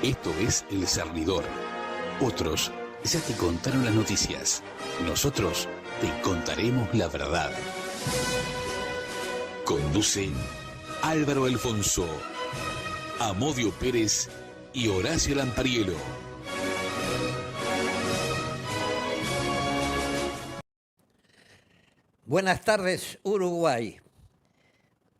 Esto es El Cernidor. Otros ya te contaron las noticias. Nosotros te contaremos la verdad. Conduce Álvaro Alfonso, Amodio Pérez y Horacio Lampariello. Buenas tardes, Uruguay.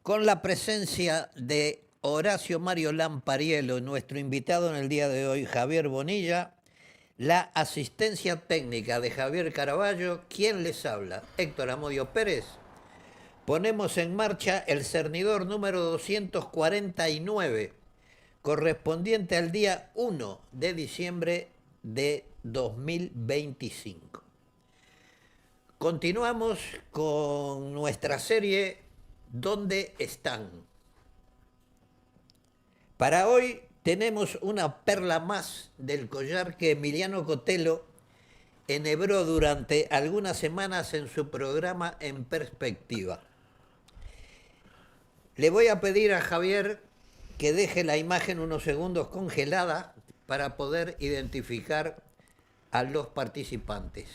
Con la presencia de Horacio Mario Lampariello, nuestro invitado en el día de hoy, Javier Bonilla, la asistencia técnica de Javier Caraballo, ¿quién les habla? Héctor Amodio Pérez. Ponemos en marcha el Cernidor número 249, correspondiente al día 1 de diciembre de 2025. Continuamos con nuestra serie ¿Dónde están? Para hoy tenemos una perla más del collar que Emiliano Cotelo enhebró durante algunas semanas en su programa En Perspectiva. Le voy a pedir a Javier que deje la imagen unos segundos congelada para poder identificar a los participantes.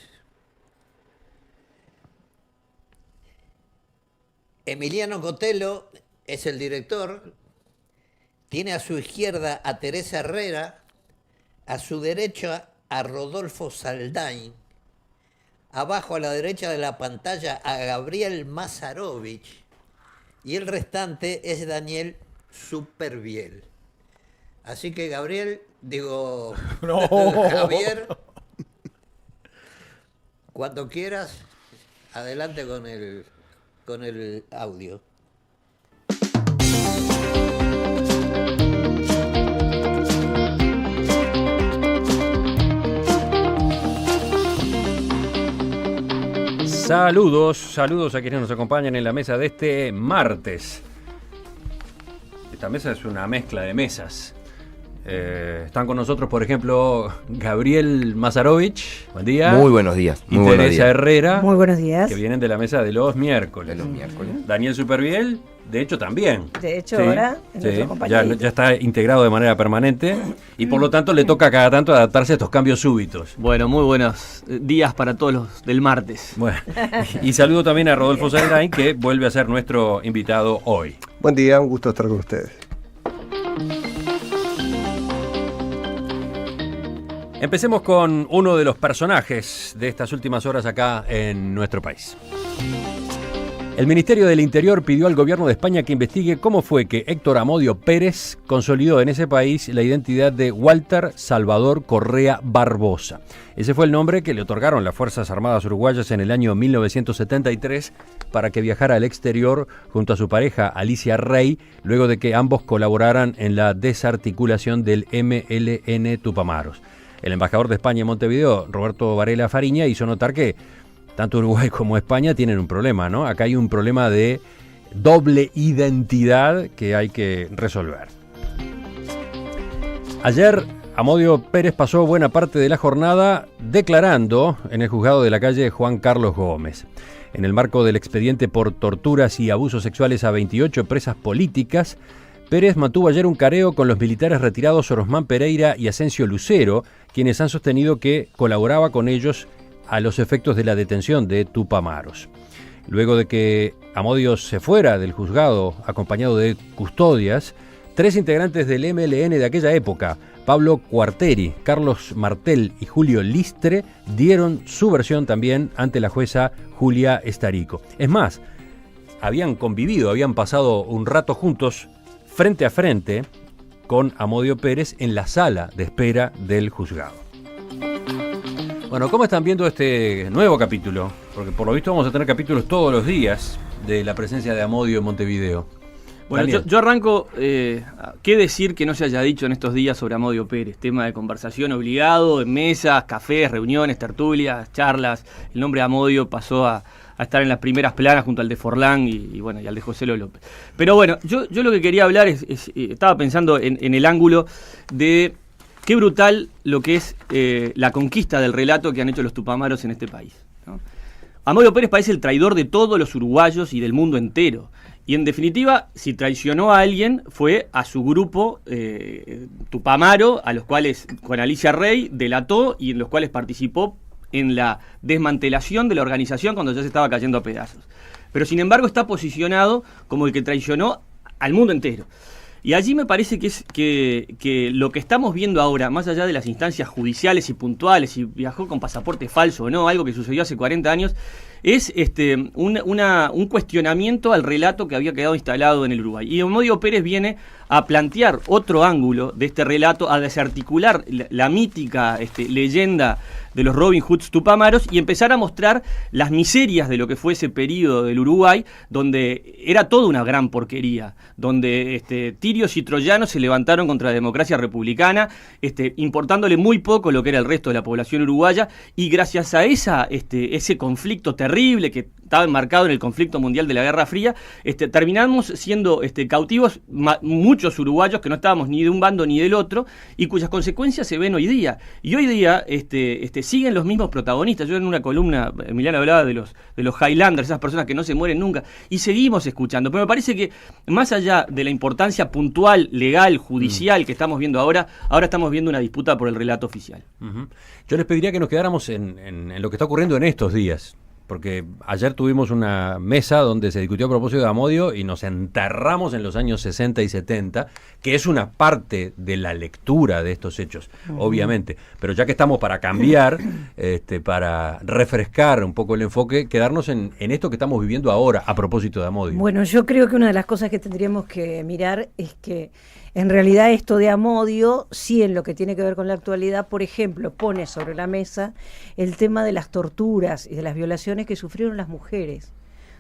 Emiliano Cotelo es el director, tiene a su izquierda a Teresa Herrera, a su derecha a Rodolfo Saldain, abajo a la derecha de la pantalla a Gabriel Mazarovich y el restante es Daniel Superviel. Así que Javier, cuando quieras, adelante con el audio. Saludos a quienes nos acompañan en la mesa de este martes. Esta mesa es una mezcla de mesas. Están con nosotros, por ejemplo, Gabriel Mazarovich, buen día. Muy buenos días. Y Teresa Herrera, muy buenos días. Que vienen de la mesa de los miércoles. Daniel Superviel, de hecho también. De hecho, sí, ahora ya está integrado de manera permanente y por lo tanto le toca cada tanto adaptarse a estos cambios súbitos. Bueno, muy buenos días para todos los del martes. Bueno, y saludo también a Rodolfo Saldain, que vuelve a ser nuestro invitado hoy. Buen día, un gusto estar con ustedes. Empecemos con uno de los personajes de estas últimas horas acá en nuestro país. El Ministerio del Interior pidió al gobierno de España que investigue cómo fue que Héctor Amodio Pérez consolidó en ese país la identidad de Walter Salvador Correa Barbosa. Ese fue el nombre que le otorgaron las Fuerzas Armadas Uruguayas en el año 1973 para que viajara al exterior junto a su pareja Alicia Rey, luego de que ambos colaboraran en la desarticulación del MLN Tupamaros. El embajador de España en Montevideo, Roberto Varela Fariña, hizo notar que tanto Uruguay como España tienen un problema, ¿no? Acá hay un problema de doble identidad que hay que resolver. Ayer, Amodio Pérez pasó buena parte de la jornada declarando en el juzgado de la calle Juan Carlos Gómez. En el marco del expediente por torturas y abusos sexuales a 28 presas políticas, Pérez mantuvo ayer un careo con los militares retirados Orosmán Pereira y Asensio Lucero, quienes han sostenido que colaboraba con ellos a los efectos de la detención de Tupamaros. Luego de que Amodio se fuera del juzgado acompañado de custodias, 3 integrantes del MLN de aquella época, Pablo Cuarteri, Carlos Martel y Julio Listre, dieron su versión también ante la jueza Julia Estarico. Es más, habían convivido, habían pasado un rato juntos, frente a frente, con Amodio Pérez en la sala de espera del juzgado. Bueno, ¿cómo están viendo este nuevo capítulo? Porque por lo visto vamos a tener capítulos todos los días de la presencia de Amodio en Montevideo. Bueno, yo arranco, ¿qué decir que no se haya dicho en estos días sobre Amodio Pérez? Tema de conversación obligado, en mesas, cafés, reuniones, tertulias, charlas. El nombre de Amodio pasó a estar en las primeras planas junto al de Forlán y al de José López. Pero bueno, yo lo que quería hablar estaba pensando en el ángulo de qué brutal lo que es la conquista del relato que han hecho los tupamaros en este país, ¿no? Amodio Pérez parece el traidor de todos los uruguayos y del mundo entero. Y en definitiva, si traicionó a alguien, fue a su grupo Tupamaro, a los cuales con Alicia Rey delató y en los cuales participó en la desmantelación de la organización cuando ya se estaba cayendo a pedazos. Pero sin embargo está posicionado como el que traicionó al mundo entero. Y allí me parece que lo que estamos viendo ahora, más allá de las instancias judiciales y puntuales, si viajó con pasaporte falso o no, algo que sucedió hace 40 años, es un cuestionamiento al relato que había quedado instalado en el Uruguay. Y Amodio Pérez viene a plantear otro ángulo de este relato, a desarticular la mítica leyenda de los Robin Hoods tupamaros y empezar a mostrar las miserias de lo que fue ese periodo del Uruguay, donde era toda una gran porquería, donde tirios y troyanos se levantaron contra la democracia republicana, importándole muy poco lo que era el resto de la población uruguaya, y gracias a ese conflicto terrible que estaba enmarcado en el conflicto mundial de la Guerra Fría, terminamos siendo cautivos muchos uruguayos que no estábamos ni de un bando ni del otro, y cuyas consecuencias se ven hoy día. Y hoy día siguen los mismos protagonistas. Yo en una columna, Emiliano hablaba de los Highlanders, esas personas que no se mueren nunca, y seguimos escuchando. Pero me parece que más allá de la importancia puntual, legal, judicial que estamos viendo ahora estamos viendo una disputa por el relato oficial. Uh-huh. Yo les pediría que nos quedáramos en lo que está ocurriendo en estos días, porque ayer tuvimos una mesa donde se discutió a propósito de Amodio y nos enterramos en los años 60 y 70, que es una parte de la lectura de estos hechos, obviamente. Pero ya que estamos para cambiar, para refrescar un poco el enfoque, quedarnos en esto que estamos viviendo ahora a propósito de Amodio. Bueno, yo creo que una de las cosas que tendríamos que mirar es que en realidad esto de Amodio, sí, en lo que tiene que ver con la actualidad, por ejemplo, pone sobre la mesa el tema de las torturas y de las violaciones que sufrieron las mujeres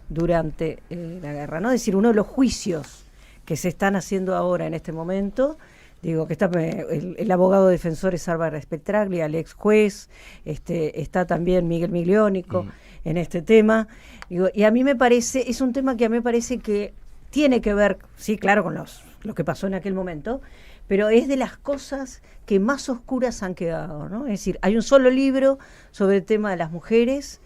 durante la guerra, ¿no? Es decir, uno de los juicios que se están haciendo ahora en este momento, digo que está el abogado defensor es Álvaro Spetraglia, el ex juez, está también Miguel Migliónico en este tema, digo, y a mí me parece, es un tema que a mí me parece que tiene que ver, sí, claro, con lo que pasó en aquel momento, pero es de las cosas que más oscuras han quedado, ¿no? Es decir, hay un solo libro sobre el tema de las mujeres,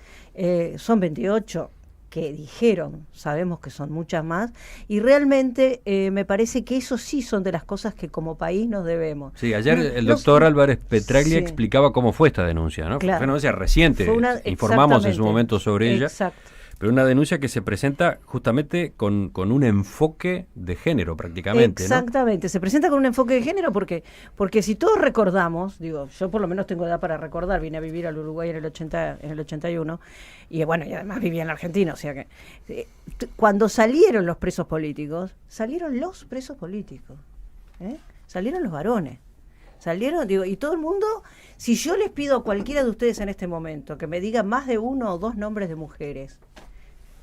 son 28 que dijeron, sabemos que son muchas más, y realmente me parece que eso sí son de las cosas que como país nos debemos. Sí, ayer el doctor Álvarez Petraglia explicaba cómo fue esta denuncia, ¿no? Claro. Fue una denuncia reciente, informamos en su momento sobre ella. Exacto. Pero una denuncia que se presenta justamente con un enfoque de género prácticamente, Exactamente, ¿no? Se presenta con un enfoque de género porque si todos recordamos, digo, yo por lo menos tengo edad para recordar, vine a vivir al Uruguay en el 81, y bueno, y además vivía en la Argentina, o sea que cuando salieron los presos políticos, salieron los presos políticos, salieron los varones. Salieron, digo, y todo el mundo, si yo les pido a cualquiera de ustedes en este momento que me diga más de uno o dos nombres de mujeres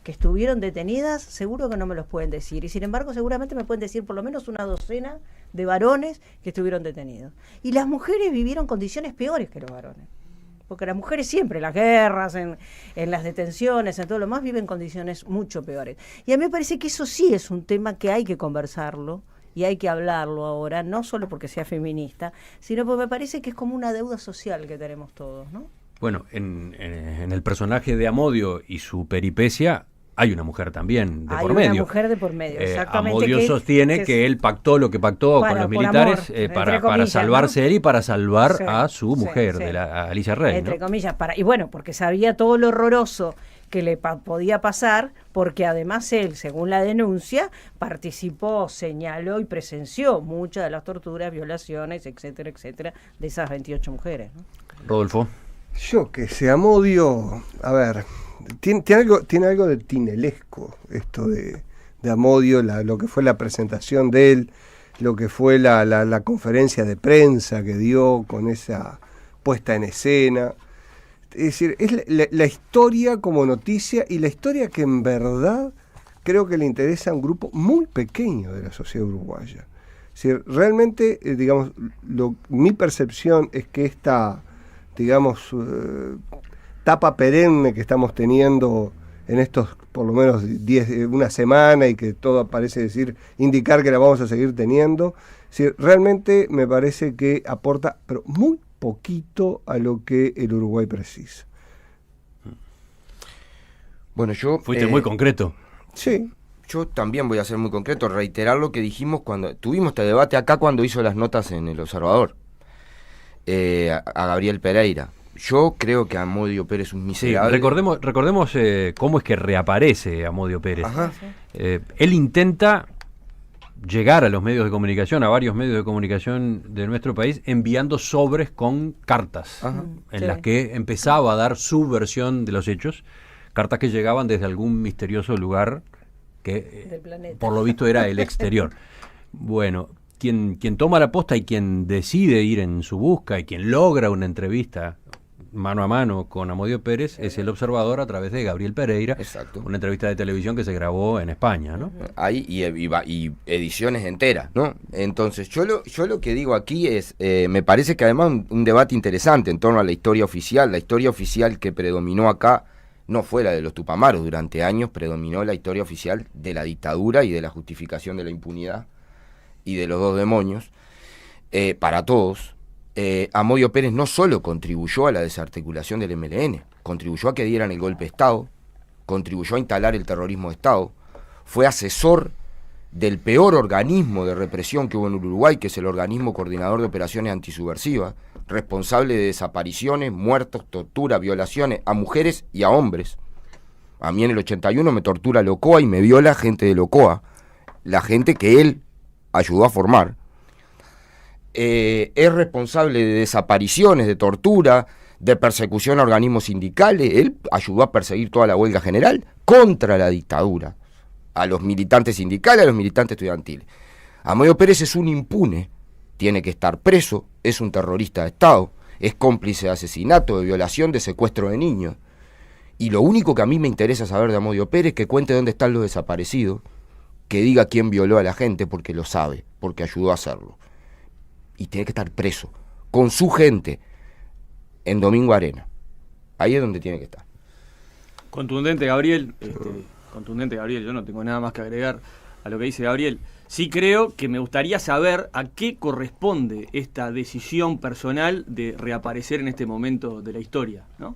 que estuvieron detenidas, seguro que no me los pueden decir. Y sin embargo, seguramente me pueden decir por lo menos una docena de varones que estuvieron detenidos. Y las mujeres vivieron condiciones peores que los varones. Porque las mujeres siempre, en las guerras, en las detenciones, en todo lo más, viven condiciones mucho peores. Y a mí me parece que eso sí es un tema que hay que conversarlo, y hay que hablarlo ahora, no solo porque sea feminista, sino porque me parece que es como una deuda social que tenemos todos, ¿no? Bueno, en el personaje de Amodio y su peripecia hay una mujer también de por medio. Hay una mujer de por medio, exactamente. Amodio sostiene que él pactó lo que pactó con los militares para salvarse, ¿no? Él y para salvar a su mujer, a Alicia Rey, entre ¿no? comillas, y bueno, porque sabía todo lo horroroso que le podía pasar, porque además él, según la denuncia, participó, señaló y presenció muchas de las torturas, violaciones, etcétera, etcétera, de esas 28 mujeres, ¿no? Rodolfo. Yo que sé, Amodio, a ver, tiene algo de tinelesco esto de Amodio, lo que fue la presentación de él, lo que fue la conferencia de prensa que dio con esa puesta en escena. Es decir, es la historia como noticia, y la historia que en verdad creo que le interesa a un grupo muy pequeño de la sociedad uruguaya. Es decir, realmente, digamos, mi percepción es que esta, digamos, tapa perenne que estamos teniendo en estos por lo menos una semana, y que todo parece indicar que la vamos a seguir teniendo, es decir, realmente me parece que aporta, pero muy poquito a lo que el Uruguay precisa. Bueno, yo... Fuiste muy concreto. Sí. yo también voy a ser muy concreto, reiterar lo que dijimos cuando tuvimos este debate acá cuando hizo las notas en El Observador, a Gabriel Pereira. Yo creo que Amodio Pérez es un miserable. Recordemos cómo es que reaparece Amodio Pérez. Ajá. Él intenta llegar a los medios de comunicación, a varios medios de comunicación de nuestro país, enviando sobres con cartas, en las que empezaba a dar su versión de los hechos, cartas que llegaban desde algún misterioso lugar que por lo visto era el exterior. Bueno, quien toma la posta y quien decide ir en su busca y quien logra una entrevista mano a mano con Amodio Pérez es El Observador a través de Gabriel Pereira. Exacto. Una entrevista de televisión que se grabó en España, ¿no? Ahí y ediciones enteras, ¿no? Entonces, yo lo que digo aquí es, me parece que además un debate interesante en torno a la historia oficial. La historia oficial que predominó acá no fue la de los Tupamaros. Durante años predominó la historia oficial de la dictadura y de la justificación de la impunidad y de los dos demonios, para todos. Amodio Pérez no solo contribuyó a la desarticulación del MLN, contribuyó a que dieran el golpe de Estado, contribuyó a instalar el terrorismo de Estado, fue asesor del peor organismo de represión que hubo en Uruguay, que es el Organismo Coordinador de Operaciones Antisubversivas, responsable de desapariciones, muertos, tortura, violaciones a mujeres y a hombres. A mí en el 81 me tortura Locoa y me viola gente de Locoa, la gente que él ayudó a formar. Es responsable de desapariciones, de tortura, de persecución a organismos sindicales. Él ayudó a perseguir toda la huelga general contra la dictadura, a los militantes sindicales, a los militantes estudiantiles. Amodio Pérez es un impune, tiene que estar preso, es un terrorista de Estado, es cómplice de asesinato, de violación, de secuestro de niños. Y lo único que a mí me interesa saber de Amodio Pérez es que cuente dónde están los desaparecidos, que diga quién violó a la gente, porque lo sabe, porque ayudó a hacerlo. Y tiene que estar preso, con su gente, en Domingo Arena. Ahí es donde tiene que estar. Contundente, Gabriel. Contundente, Gabriel. Yo no tengo nada más que agregar a lo que dice Gabriel. Sí creo que me gustaría saber a qué corresponde esta decisión personal de reaparecer en este momento de la historia, ¿no?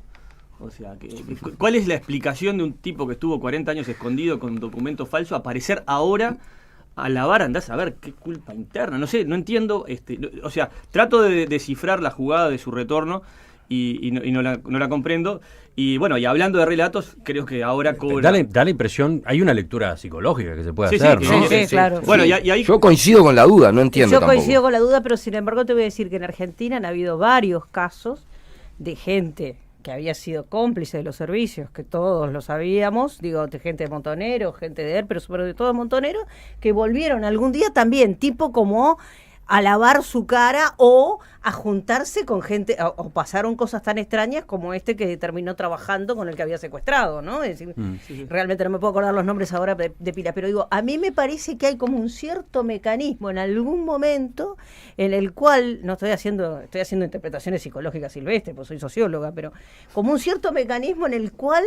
O sea, ¿cuál es la explicación de un tipo que estuvo 40 años escondido con documentos falsos aparecer ahora a la vara? Andás a ver qué culpa interna, no sé, no entiendo, o sea, trato de descifrar la jugada de su retorno y no la comprendo. Y bueno, y hablando de relatos, creo que ahora cobra... Da la impresión, hay una lectura psicológica que se puede hacer, ¿no? Sí, claro. Bueno, y ahí... Yo coincido con la duda, no entiendo Yo tampoco. coincido con la duda, pero sin embargo te voy a decir que en Argentina han habido varios casos de gente que había sido cómplice de los servicios, que todos lo sabíamos, digo, de gente de Montonero, gente de él, pero sobre todo de Montonero, que volvieron algún día también, tipo como a lavar su cara o a juntarse con gente, o pasaron cosas tan extrañas como este que terminó trabajando con el que había secuestrado, ¿no? Es decir, realmente no me puedo acordar los nombres ahora de pila, pero digo, a mí me parece que hay como un cierto mecanismo en algún momento en el cual, no estoy haciendo interpretaciones psicológicas silvestres, pues soy socióloga, pero como un cierto mecanismo en el cual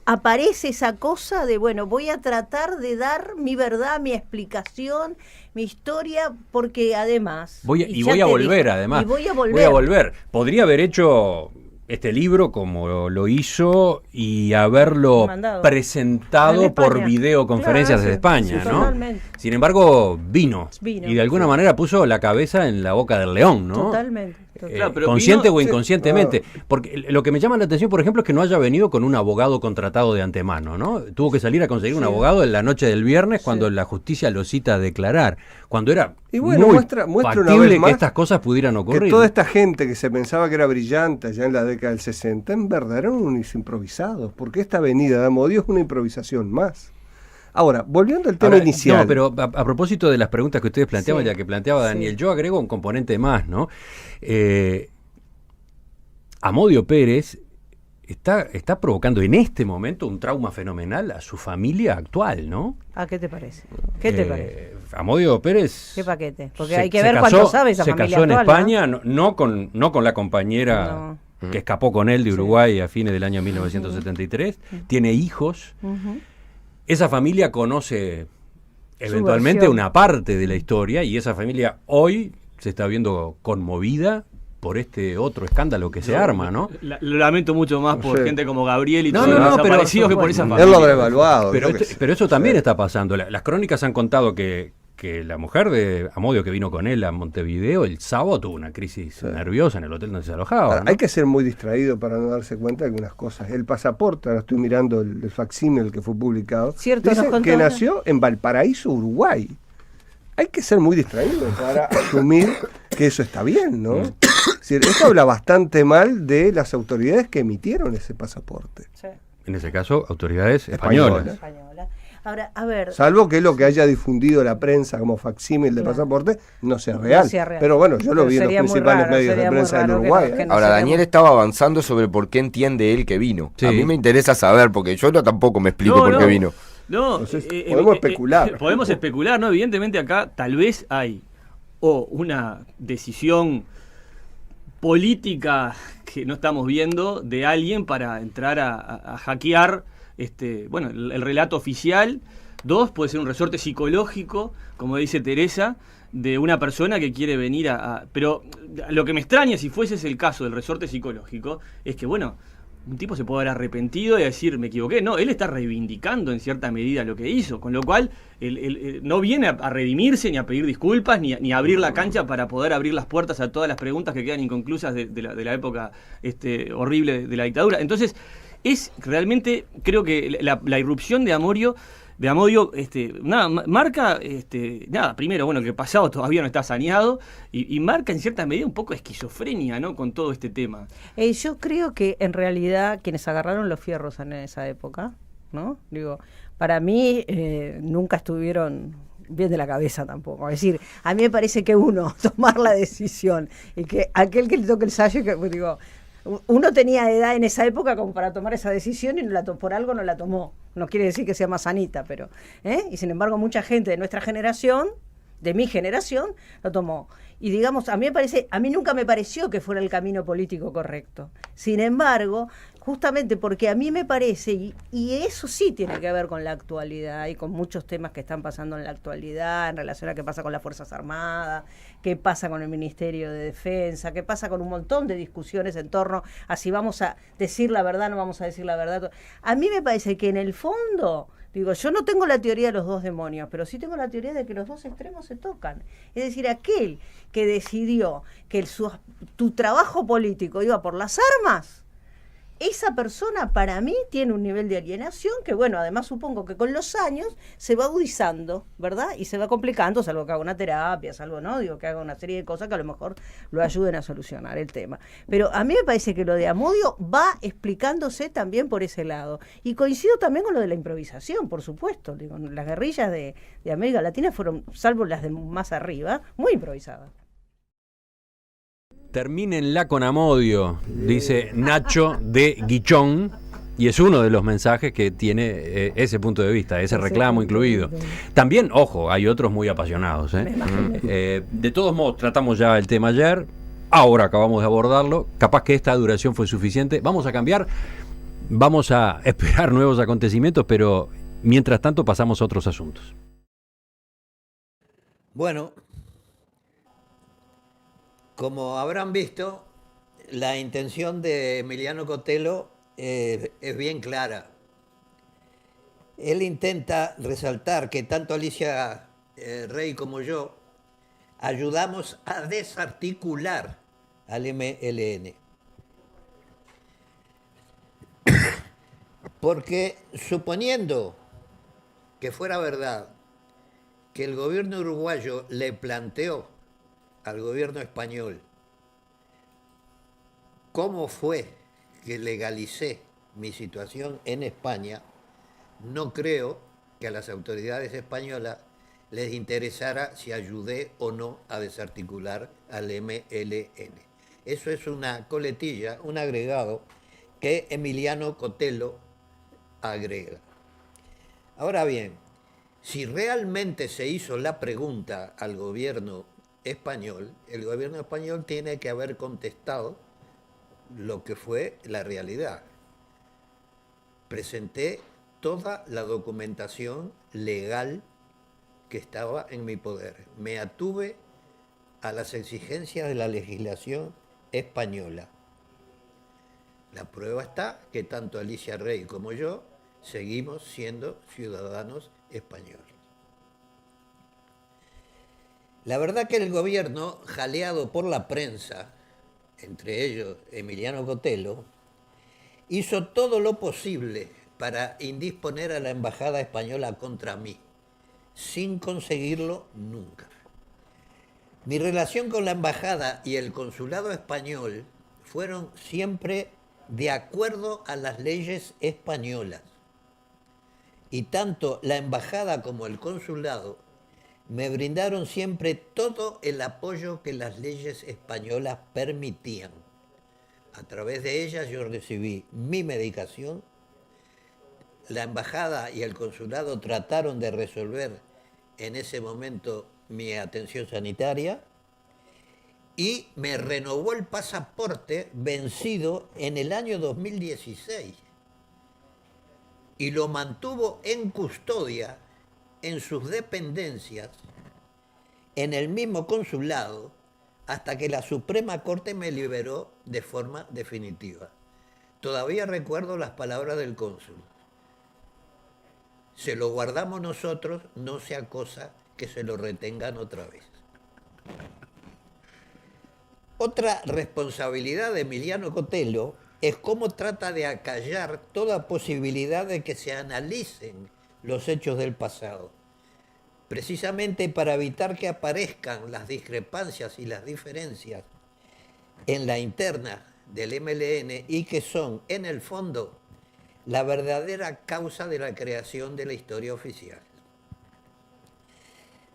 aparece esa cosa de, bueno, voy a tratar de dar mi verdad, mi explicación, mi historia, porque además... Voy a volver. Podría haber hecho este libro como lo hizo y haberlo presentado por videoconferencias desde España, ¿no? Totalmente. Sin embargo, vino y de alguna manera puso la cabeza en la boca del león, ¿no? Totalmente. Claro, pero consciente o inconscientemente. Porque lo que me llama la atención, por ejemplo, es que no haya venido con un abogado contratado de antemano, ¿no? Tuvo que salir a conseguir un abogado en la noche del viernes cuando la justicia lo cita a declarar, cuando era muy muestra una vez más que estas cosas pudieran ocurrir. Que toda esta gente que se pensaba que era brillante ya en la década del 60, en verdad eran unos improvisados, porque esta avenida de Amodio es una improvisación más. Ahora, volviendo al tema inicial. No, pero a propósito de las preguntas que ustedes planteaban, ya que planteaba Daniel, yo agrego un componente más, ¿no? Amodio Pérez está provocando en este momento un trauma fenomenal a su familia actual, ¿no? ¿A qué te parece? ¿Qué te parece? Amodio Pérez... ¿Qué paquete? Porque hay que ver cuánto sabe esa familia actual. Se casó en España, no con la compañera que escapó con él de Uruguay a fines del año 1973. Tiene hijos. Esa familia conoce eventualmente una parte de la historia y esa familia hoy se está viendo conmovida por este otro escándalo que se arma, ¿no? Lo lamento mucho más por Sí. gente como Gabriel y No, todos no, los no, pero- desaparecidos que por esa Él familia. lo habrá evaluado. Pero, yo qué sé. pero eso también Sí. está pasando. Las crónicas han contado que la mujer de Amodio que vino con él a Montevideo el sábado tuvo una crisis nerviosa en el hotel donde se alojaba. Ahora, ¿no? hay que ser muy distraído para no darse cuenta de algunas cosas. El pasaporte, ahora estoy mirando el facsímil que fue publicado, Cierto, dice nos contó que una- nació en Valparaíso, Uruguay. Hay que ser muy distraído para asumir que eso está bien, ¿no? Es decir, esto habla bastante mal de las autoridades que emitieron ese pasaporte. Sí, En ese caso, autoridades españolas. española. Ahora, a ver, Salvo que lo que haya difundido la prensa como facsímil de Claro. pasaporte no sea real. sea real. Pero bueno, yo lo Pero vi en los sería muy principales raro, medios de sería muy prensa del raro que Uruguay. no- que no Ahora, sería Daniel muy- estaba avanzando sobre por qué entiende él que vino. Sí. A mí me interesa saber, porque yo tampoco me explico por qué vino. No, Entonces, podemos especular. Podemos especular, ¿no? Evidentemente acá tal vez hay o una decisión política que no estamos viendo de alguien para entrar a hackear bueno, el relato oficial. Dos, puede ser un resorte psicológico, como dice Teresa, de una persona que quiere venir Pero lo que me extraña, si fuese ese el caso del resorte psicológico, es que, bueno, un tipo se puede haber arrepentido y decir, me equivoqué. No, él está reivindicando en cierta medida lo que hizo, con lo cual él no viene a redimirse, ni a pedir disculpas, ni a abrir la cancha para poder abrir las puertas a todas las preguntas que quedan inconclusas de la época horrible de la dictadura. Entonces, es realmente, creo que la irrupción de Amodio, marca, primero, bueno, que el pasado todavía no está saneado y marca en cierta medida un poco de esquizofrenia, ¿no? Con todo este tema. Yo creo que en realidad quienes agarraron los fierros en esa época, ¿no? Digo, para mí nunca estuvieron bien de la cabeza tampoco. Es decir, a mí me parece que uno tomar la decisión y que aquel que le toque el sayo, que digo, uno tenía edad en esa época como para tomar esa decisión y por algo no la tomó. No quiere decir que sea más sanita, pero y sin embargo mucha gente de nuestra generación, de mi generación, lo tomó. Y digamos, a mí nunca me pareció que fuera el camino político correcto. Sin embargo, justamente porque a mí me parece, y eso sí tiene que ver con la actualidad y con muchos temas que están pasando en la actualidad, en relación a qué pasa con las Fuerzas Armadas, qué pasa con el Ministerio de Defensa, qué pasa con un montón de discusiones en torno a si vamos a decir la verdad, no vamos a decir la verdad. A mí me parece que en el fondo, digo, yo no tengo la teoría de los dos demonios, pero sí tengo la teoría de que los dos extremos se tocan. Es decir, aquel que decidió que tu trabajo político iba por las armas, esa persona para mí tiene un nivel de alienación que, bueno, además supongo que con los años se va agudizando, ¿verdad? Y se va complicando, salvo que haga una terapia, salvo, ¿no? Digo, que haga una serie de cosas que a lo mejor lo ayuden a solucionar el tema. Pero a mí me parece que lo de Amodio va explicándose también por ese lado. Y coincido también con lo de la improvisación, por supuesto. Digo, las guerrillas de América Latina fueron, salvo las de más arriba, muy improvisadas. Termínenla con Amodio, dice Nacho de Guichón, y es uno de los mensajes que tiene ese punto de vista, ese reclamo incluido. También, ojo, hay otros muy apasionados. De todos modos, tratamos ya el tema ayer, ahora acabamos de abordarlo, capaz que esta duración fue suficiente. Vamos a cambiar, vamos a esperar nuevos acontecimientos, pero mientras tanto pasamos a otros asuntos. Bueno, como habrán visto, la intención de Emiliano Cotelo es bien clara. Él intenta resaltar que tanto Alicia Rey como yo ayudamos a desarticular al MLN. Porque suponiendo que fuera verdad que el gobierno uruguayo le planteó al gobierno español cómo fue que legalicé mi situación en España, no creo que a las autoridades españolas les interesara si ayudé o no a desarticular al MLN. Eso es una coletilla, un agregado que Emiliano Cotelo agrega. Ahora bien, si realmente se hizo la pregunta al gobierno español, el gobierno español tiene que haber contestado lo que fue la realidad. Presenté toda la documentación legal que estaba en mi poder. Me atuve a las exigencias de la legislación española. La prueba está que tanto Alicia Rey como yo seguimos siendo ciudadanos españoles. La verdad que el gobierno, jaleado por la prensa, entre ellos Emiliano Cotelo, hizo todo lo posible para indisponer a la embajada española contra mí, sin conseguirlo nunca. Mi relación con la embajada y el consulado español fueron siempre de acuerdo a las leyes españolas. Y tanto la embajada como el consulado me brindaron siempre todo el apoyo que las leyes españolas permitían. A través de ellas yo recibí mi medicación. La embajada y el consulado trataron de resolver en ese momento mi atención sanitaria y me renovó el pasaporte vencido en el año 2016 y lo mantuvo en custodia en sus dependencias, en el mismo consulado, hasta que la Suprema Corte me liberó de forma definitiva. Todavía recuerdo las palabras del cónsul. Se lo guardamos nosotros, no sea cosa que se lo retengan otra vez. Otra responsabilidad de Emiliano Cotelo es cómo trata de acallar toda posibilidad de que se analicen los hechos del pasado, precisamente para evitar que aparezcan las discrepancias y las diferencias en la interna del MLN y que son, en el fondo, la verdadera causa de la creación de la historia oficial.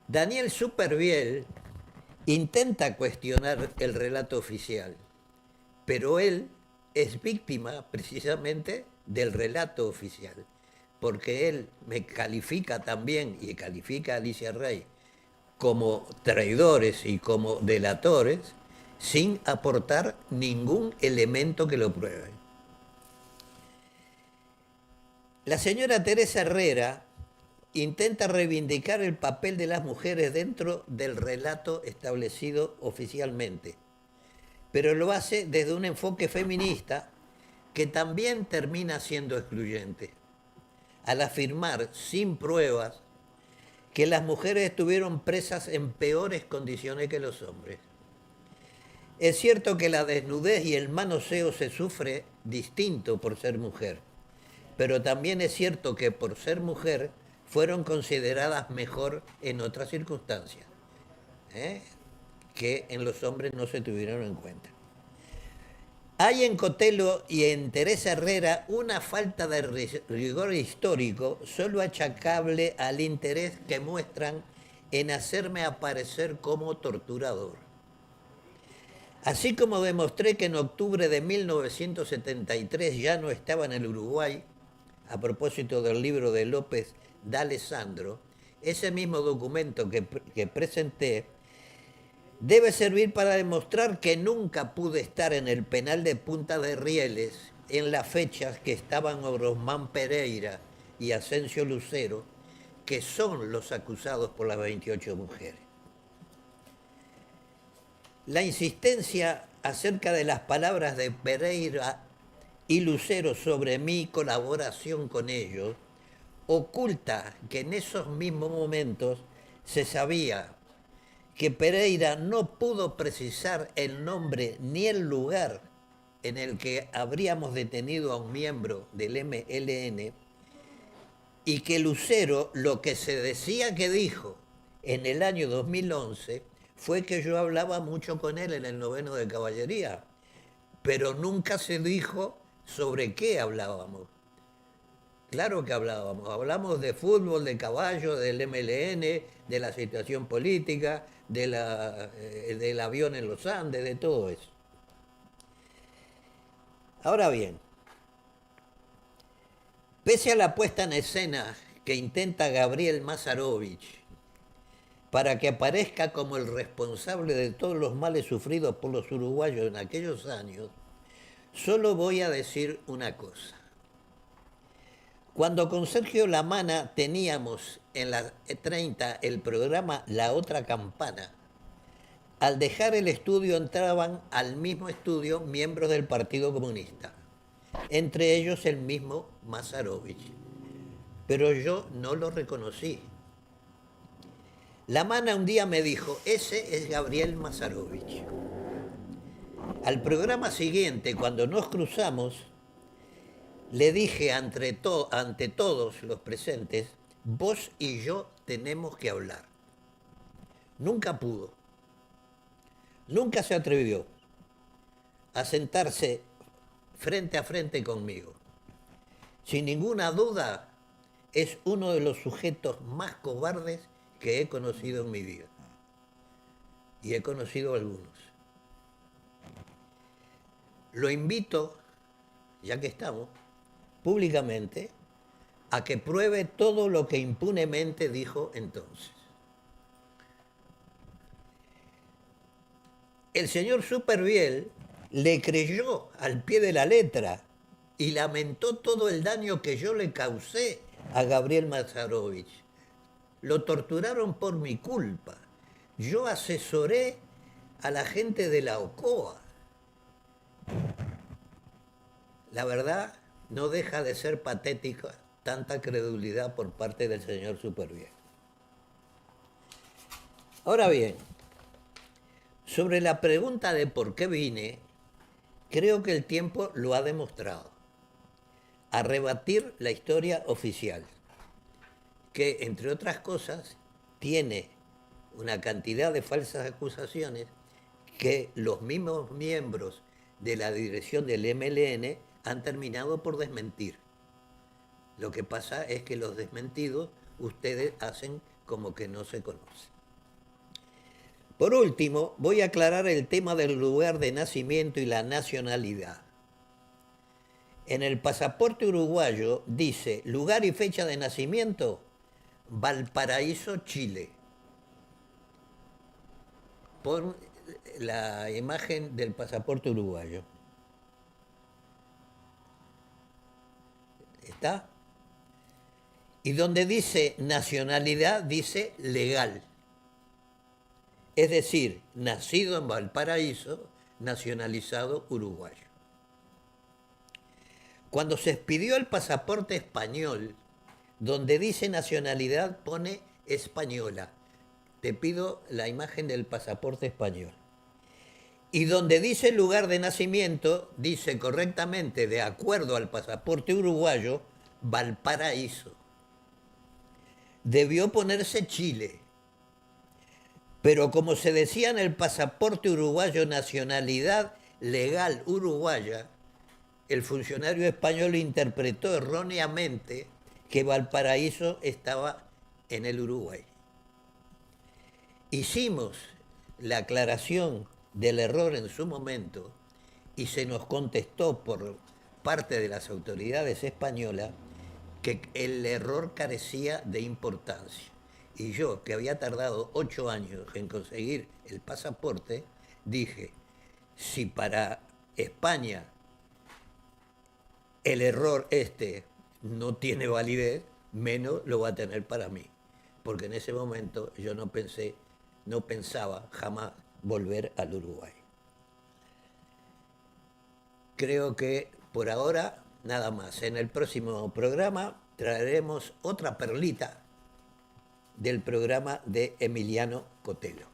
Daniel Superviel intenta cuestionar el relato oficial, pero él es víctima precisamente del relato oficial, porque él me califica también, y califica a Alicia Rey, como traidores y como delatores, sin aportar ningún elemento que lo pruebe. La señora Teresa Herrera intenta reivindicar el papel de las mujeres dentro del relato establecido oficialmente, pero lo hace desde un enfoque feminista que también termina siendo excluyente, al afirmar sin pruebas que las mujeres estuvieron presas en peores condiciones que los hombres. Es cierto que la desnudez y el manoseo se sufre distinto por ser mujer, pero también es cierto que por ser mujer fueron consideradas mejor en otras circunstancias, que en los hombres no se tuvieron en cuenta. Hay en Cotelo y en Teresa Herrera una falta de rigor histórico solo achacable al interés que muestran en hacerme aparecer como torturador. Así como demostré que en octubre de 1973 ya no estaba en el Uruguay, a propósito del libro de López D'Alessandro, ese mismo documento que presenté debe servir para demostrar que nunca pude estar en el penal de Punta de Rieles en las fechas que estaban Orosmán Pereira y Asensio Lucero, que son los acusados por las 28 mujeres. La insistencia acerca de las palabras de Pereira y Lucero sobre mi colaboración con ellos oculta que en esos mismos momentos se sabía que Pereira no pudo precisar el nombre ni el lugar en el que habríamos detenido a un miembro del MLN y que Lucero lo que se decía que dijo en el año 2011 fue que yo hablaba mucho con él en el 9º de caballería, pero nunca se dijo sobre qué hablábamos. Claro que hablamos de fútbol, de caballo, del MLN, de la situación política, del avión en los Andes, de todo eso. Ahora bien, pese a la puesta en escena que intenta Gabriel Mazarovich para que aparezca como el responsable de todos los males sufridos por los uruguayos en aquellos años, solo voy a decir una cosa. Cuando con Sergio Lamana teníamos en la 30 el programa La Otra Campana, al dejar el estudio entraban al mismo estudio miembros del Partido Comunista, entre ellos el mismo Mazarovich, pero yo no lo reconocí. La mana un día me dijo, ese es Gabriel Mazarovich. Al programa siguiente, cuando nos cruzamos, le dije ante todos los presentes, vos y yo tenemos que hablar. Nunca pudo, nunca se atrevió a sentarse frente a frente conmigo. Sin ninguna duda, es uno de los sujetos más cobardes que he conocido en mi vida. Y he conocido algunos. Lo invito, ya que estamos, públicamente, a que pruebe todo lo que impunemente dijo entonces. El señor Supervielle le creyó al pie de la letra y lamentó todo el daño que yo le causé a Gabriel Mazarovich. Lo torturaron por mi culpa. Yo asesoré a la gente de la OCOA. La verdad, no deja de ser patética tanta credulidad por parte del señor Supervielle. Ahora bien, sobre la pregunta de por qué vine, creo que el tiempo lo ha demostrado. A rebatir la historia oficial, que, entre otras cosas, tiene una cantidad de falsas acusaciones que los mismos miembros de la dirección del MLN han terminado por desmentir. Lo que pasa es que los desmentidos ustedes hacen como que no se conocen. Por último, voy a aclarar el tema del lugar de nacimiento y la nacionalidad. En el pasaporte uruguayo dice lugar y fecha de nacimiento, Valparaíso, Chile. Pon la imagen del pasaporte uruguayo. ¿Está? Y donde dice nacionalidad, dice legal. Es decir, nacido en Valparaíso, nacionalizado uruguayo. Cuando se expidió el pasaporte español, donde dice nacionalidad pone española. Te pido la imagen del pasaporte español. Y donde dice lugar de nacimiento, dice correctamente, de acuerdo al pasaporte uruguayo, Valparaíso. Debió ponerse Chile. Pero como se decía en el pasaporte uruguayo nacionalidad legal uruguaya, el funcionario español interpretó erróneamente que Valparaíso estaba en el Uruguay. Hicimos la aclaración del error en su momento y se nos contestó por parte de las autoridades españolas que el error carecía de importancia. Y yo, que había tardado 8 años en conseguir el pasaporte, dije, si para España el error no tiene validez, menos lo va a tener para mí. Porque en ese momento yo no pensaba jamás volver al Uruguay. Creo que por ahora nada más. En el próximo programa traeremos otra perlita del programa de Emiliano Cotelo.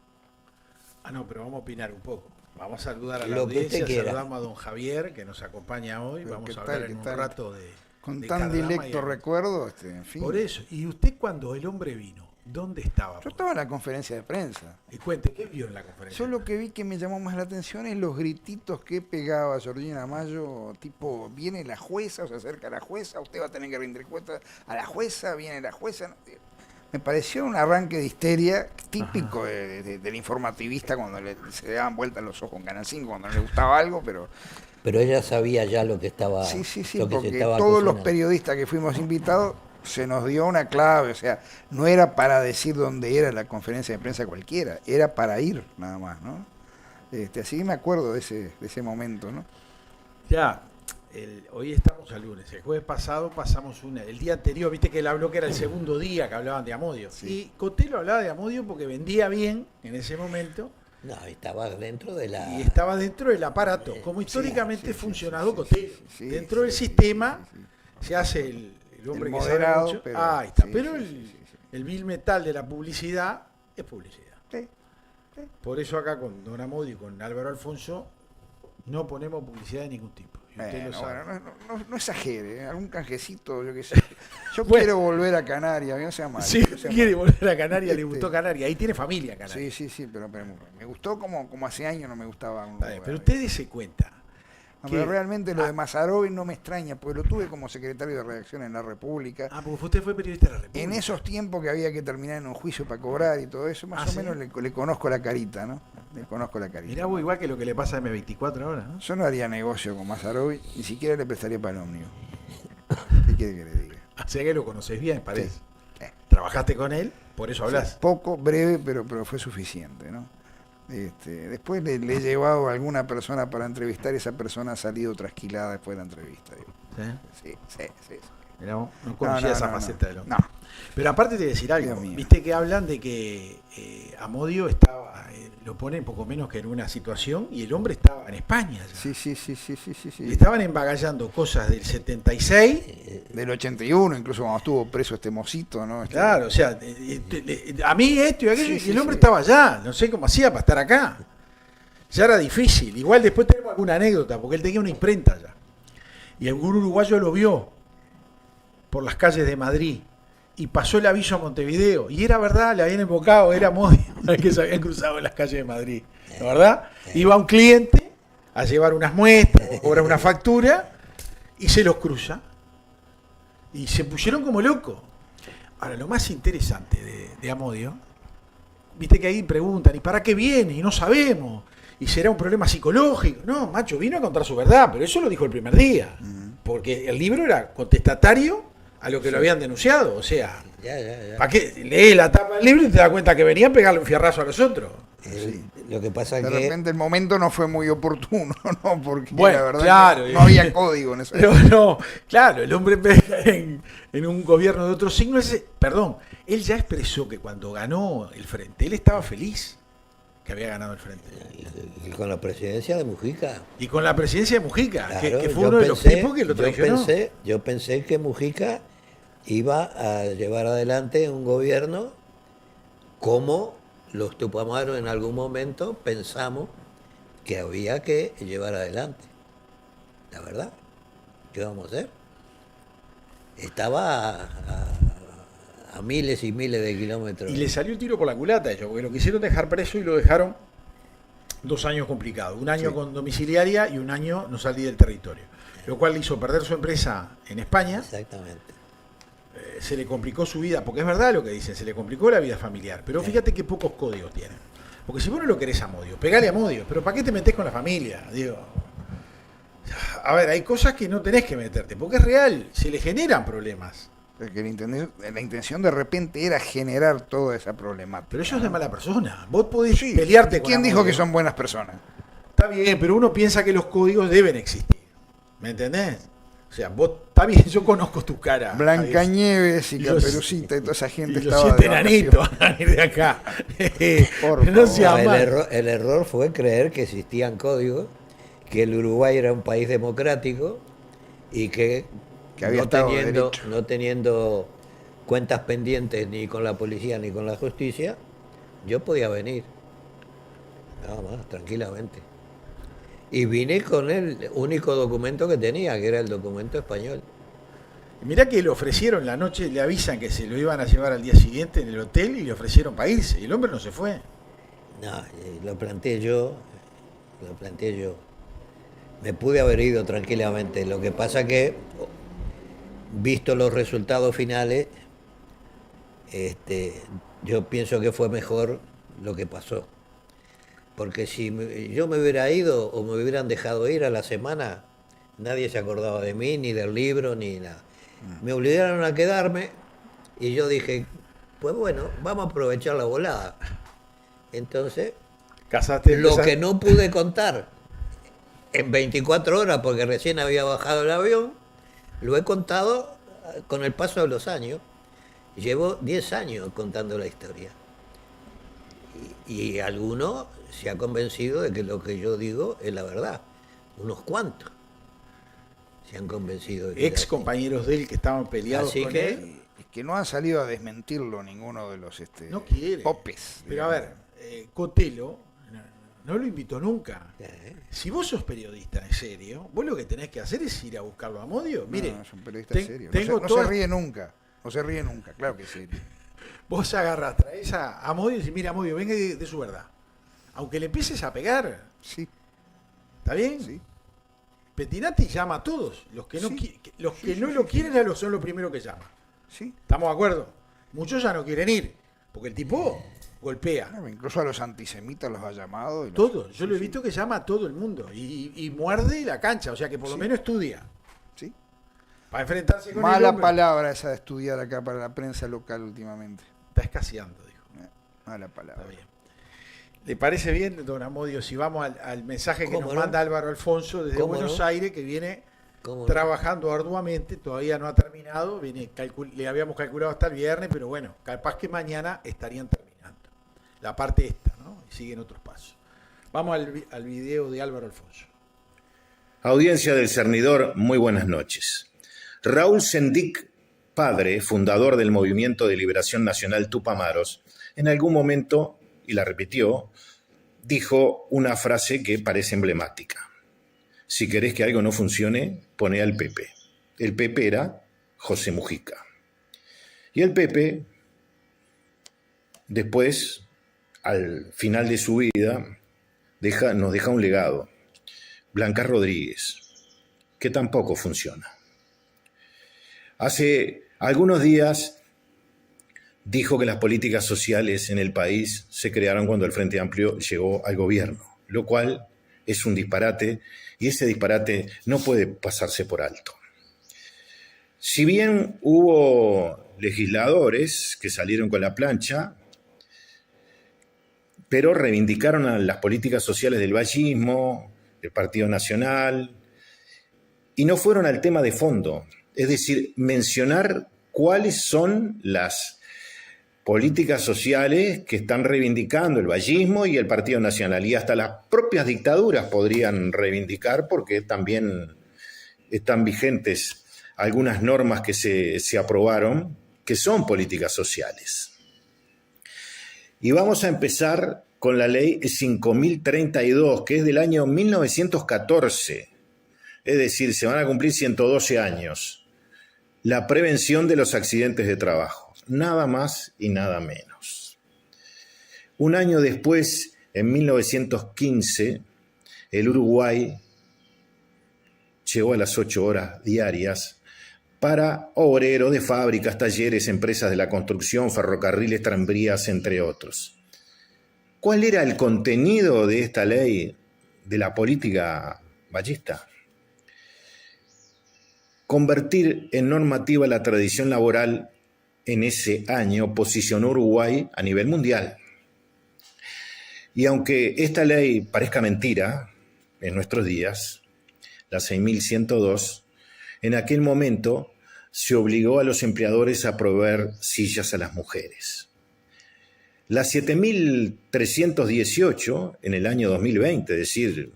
Ah, no, pero vamos a opinar un poco. Vamos a saludar a la Lo que audiencia, usted quiera. saludamos a don Javier, que nos acompaña hoy. Pero vamos ¿qué a tal, hablar qué en un tal? rato de Con de tan Cardama directo y- recuerdo, en fin. Por eso. ¿Y usted cuando el hombre vino? ¿Dónde estaba? Yo estaba en la conferencia de prensa. Y cuente, ¿qué vio en la conferencia? Yo lo que vi que me llamó más la atención es los grititos que pegaba Georgina Mayo, tipo, viene la jueza, o se acerca la jueza, usted va a tener que rendir cuentas a la jueza, viene la jueza. Me pareció un arranque de histeria típico del informativista cuando se daban vueltas los ojos con Canal 5, cuando no le gustaba algo, pero Pero ella sabía ya lo que estaba, sí, lo que se porque estaba todos los cocinando. periodistas que fuimos invitados se nos dio una clave, o sea, no era para decir dónde era la conferencia de prensa cualquiera, era para ir nada más, ¿no? Así me acuerdo de ese momento, ¿no? Ya, hoy estamos al lunes. El jueves pasado pasamos el día anterior, viste que él habló que era el segundo día que hablaban de Amodio. Sí. Y Cotelo hablaba de Amodio porque vendía bien en ese momento No, estaba dentro de la... Y estaba dentro del aparato, como históricamente ha funcionado Cotelo. Dentro del sistema se hace el hombre El que moderado, sabe mucho. pero- Ahí está. sí, Pero sí, el vil metal de la publicidad es publicidad. Sí. Por eso acá con Don Amodio y con Álvaro Alfonso no ponemos publicidad de ningún tipo. Y usted lo sabe. Bueno, no exagere, algún canjecito, yo qué sé. Yo quiero volver a Canarias, no sea malo. Sí, no sea quiere malo. volver a Canarias, le Este, gustó Canarias. Ahí tiene familia Canarias. Sí, pero me gustó como hace años no me gustaba un Está bien, lugar. pero usted dése cuenta. No, que- pero realmente lo de Mazarovi no me extraña, porque lo tuve como secretario de redacción en La República. Ah, porque usted fue periodista de la República. En esos tiempos que había que terminar en un juicio para cobrar y todo eso, más o ¿sí? menos le conozco la carita, ¿no? Le conozco la carita. Mirá vos, igual que lo que le pasa a M24 ahora, ¿no? Yo no haría negocio con Mazarovi, ni siquiera le prestaría para el ómnibus. ¿Qué quiere que le diga? O sea que lo conoces bien, parece. Sí. Trabajaste con él, por eso hablas. Sí, poco, breve, pero fue suficiente, ¿no? Después le he llevado a alguna persona para entrevistar, esa persona ha salido trasquilada después de la entrevista. Digo. Sí. Mirá vos, no conocía esa faceta del hombre. No. Pero aparte te voy a decir algo, Dios mío. viste que hablan de que Amodio estaba, lo ponen poco menos que en una situación, y el hombre estaba en España ya. Sí. Le estaban embagallando cosas del 76. Del 81, incluso cuando estuvo preso este mocito, ¿no? Claro, o sea, a mí esto y aquello, Sí, y sí, el hombre sí. estaba allá, no sé cómo hacía para estar acá. Ya era difícil. Igual después tenemos alguna anécdota, porque él tenía una imprenta allá. Y algún uruguayo lo vio por las calles de Madrid y pasó el aviso a Montevideo. Y era verdad, le habían invocado, era Amodio, que se habían cruzado en las calles de Madrid. ¿No verdad? Iba un cliente a llevar unas muestras, o cobrar una factura, y se los cruza. Y se pusieron como locos. Ahora, lo más interesante de Amodio, viste que ahí preguntan, ¿y para qué viene? Y no sabemos. ¿Y será un problema psicológico? No, macho, vino a contar su verdad, pero eso lo dijo el primer día. Porque el libro era contestatario a lo que lo habían denunciado. O sea, Ya. ¿para qué? Lee la tapa del libro y te das cuenta que venían a pegarle un fierrazo a los otros. Lo que pasa es De que... repente el momento no fue muy oportuno, ¿no? Porque Bueno, la verdad claro. que no había código en eso. Pero no, claro, el hombre pega en un gobierno de otro signo. Perdón, él ya expresó que cuando ganó el Frente, él estaba feliz que había ganado el Frente. Y con la presidencia de Mujica. Y con la presidencia de Mujica, Claro, que fue yo uno de los pensé- tipos que lo traicionó. Yo pensé que Mujica iba a llevar adelante un gobierno como los tupamaros en algún momento pensamos que había que llevar adelante. La verdad, ¿qué vamos a hacer? Estaba a miles y miles de kilómetros. Y le salió el tiro por la culata a ellos, porque lo quisieron dejar preso y lo dejaron 2 años complicados. Un año con domiciliaria y un año no salí del territorio. Lo cual le hizo perder su empresa en España. Exactamente. Se le complicó su vida, porque es verdad lo que dicen, se le complicó la vida familiar. Pero fíjate qué pocos códigos tienen. Porque si vos no lo querés a Amodio, pegale a Amodio. Pero ¿para qué te metés con la familia? Digo, a ver, hay cosas que no tenés que meterte, porque es real, se le generan problemas. Que la intención de repente era generar toda esa problemática. Pero eso es de mala persona. Vos podés pelearte con ¿Quién dijo Amodio. que son buenas personas? Está bien, pero uno piensa que los códigos deben existir. ¿Me entendés? O sea, vos, está bien, yo conozco tu cara. Blancanieves y Y los- Caperucita y toda esa gente Y los estaba 7 de enanitos van a venir de acá. Por no favor. sea mal. El error fue creer que existían códigos, que el Uruguay era un país democrático y que había Estado de Derecho. no teniendo cuentas pendientes ni con la policía ni con la justicia, yo podía venir. Nada más, tranquilamente. Y vine con el único documento que tenía, que era el documento español. Mirá que le ofrecieron la noche, le avisan que se lo iban a llevar al día siguiente en el hotel y le ofrecieron para irse. Y el hombre no se fue. No, lo planteé yo. Me pude haber ido tranquilamente. Lo que pasa que, visto los resultados finales, yo pienso que fue mejor lo que pasó. Porque si yo me hubiera ido o me hubieran dejado ir a la semana, nadie se acordaba de mí, ni del libro, ni nada. Me obligaron a quedarme y yo dije, pues bueno, vamos a aprovechar la volada. Entonces, Casaste, lo que no pude contar en 24 horas, porque recién había bajado el avión, lo he contado con el paso de los años. Llevo 10 años contando la historia. Y algunos se ha convencido de que lo que yo digo es la verdad. Unos cuantos se han convencido de que Ex compañeros de él que estaban peleados Así con que- él. Es que no han salido a desmentirlo ninguno de los No quiere. popes. Pero a ver, Cotelo no lo invitó nunca. Si vos sos periodista en serio, vos lo que tenés que hacer es ir a buscarlo a Modio. Mire, No, es un periodista serio. tengo No toda- se ríe nunca. No se ríe nunca, claro que sí. vos agarrás, traes a Modio y decís, mira, Modio, venga de su verdad. Aunque le empieces a pegar, Sí, ¿está bien? sí. Pettinati llama a todos. Los que no, Sí. los Sí, que sí, no sí, lo sí. quieren ya son los primeros que llaman. Sí. ¿Estamos de acuerdo? Muchos ya no quieren ir, porque el tipo golpea. Claro, incluso a los antisemitas los ha llamado. Y los- Todo. Yo lo he sí, visto que llama a todo el mundo y muerde la cancha, o sea que por lo Sí. menos estudia. Sí. Para enfrentarse con el Mala hombre. palabra esa de estudiar acá para la prensa local últimamente. Está escaseando, dijo. Mala Está palabra. bien. ¿Le parece bien, don Amodio, si vamos al mensaje que ¿Cómo nos no? manda Álvaro Alfonso desde ¿Cómo Buenos no? Aires, que viene ¿Cómo no? trabajando arduamente, todavía no ha terminado, le habíamos calculado hasta el viernes, pero bueno, capaz que mañana estarían terminando. La parte esta, ¿no? Y siguen otros pasos. Vamos al video de Álvaro Alfonso. Audiencia del Cernidor, muy buenas noches. Raúl Sendic, padre, fundador del Movimiento de Liberación Nacional Tupamaros, en algún momento, y la repitió, dijo una frase que parece emblemática. Si querés que algo no funcione, poné al Pepe. El Pepe era José Mujica. Y el Pepe, después, al final de su vida, nos deja un legado. Blanca Rodríguez, que tampoco funciona. Hace algunos días dijo que las políticas sociales en el país se crearon cuando el Frente Amplio llegó al gobierno, lo cual es un disparate y ese disparate no puede pasarse por alto. Si bien hubo legisladores que salieron con la plancha, pero reivindicaron a las políticas sociales del vallismo, del Partido Nacional, y no fueron al tema de fondo, es decir, mencionar cuáles son las políticas sociales que están reivindicando el vallismo y el Partido Nacional, y hasta las propias dictaduras podrían reivindicar porque también están vigentes algunas normas que se aprobaron que son políticas sociales. Y vamos a empezar con la ley 5032, que es del año 1914, es decir, se van a cumplir 112 años. La prevención de los accidentes de trabajo, nada más y nada menos. Un año después, en 1915, el Uruguay llegó a las 8 horas diarias para obreros de fábricas, talleres, empresas de la construcción, ferrocarriles, tranvías, entre otros. ¿Cuál era el contenido de esta ley de la política vallista? Convertir en normativa la tradición laboral en ese año posicionó Uruguay a nivel mundial. Y aunque esta ley parezca mentira en nuestros días, la 6102, en aquel momento se obligó a los empleadores a proveer sillas a las mujeres. La 7318 en el año 2020, es decir,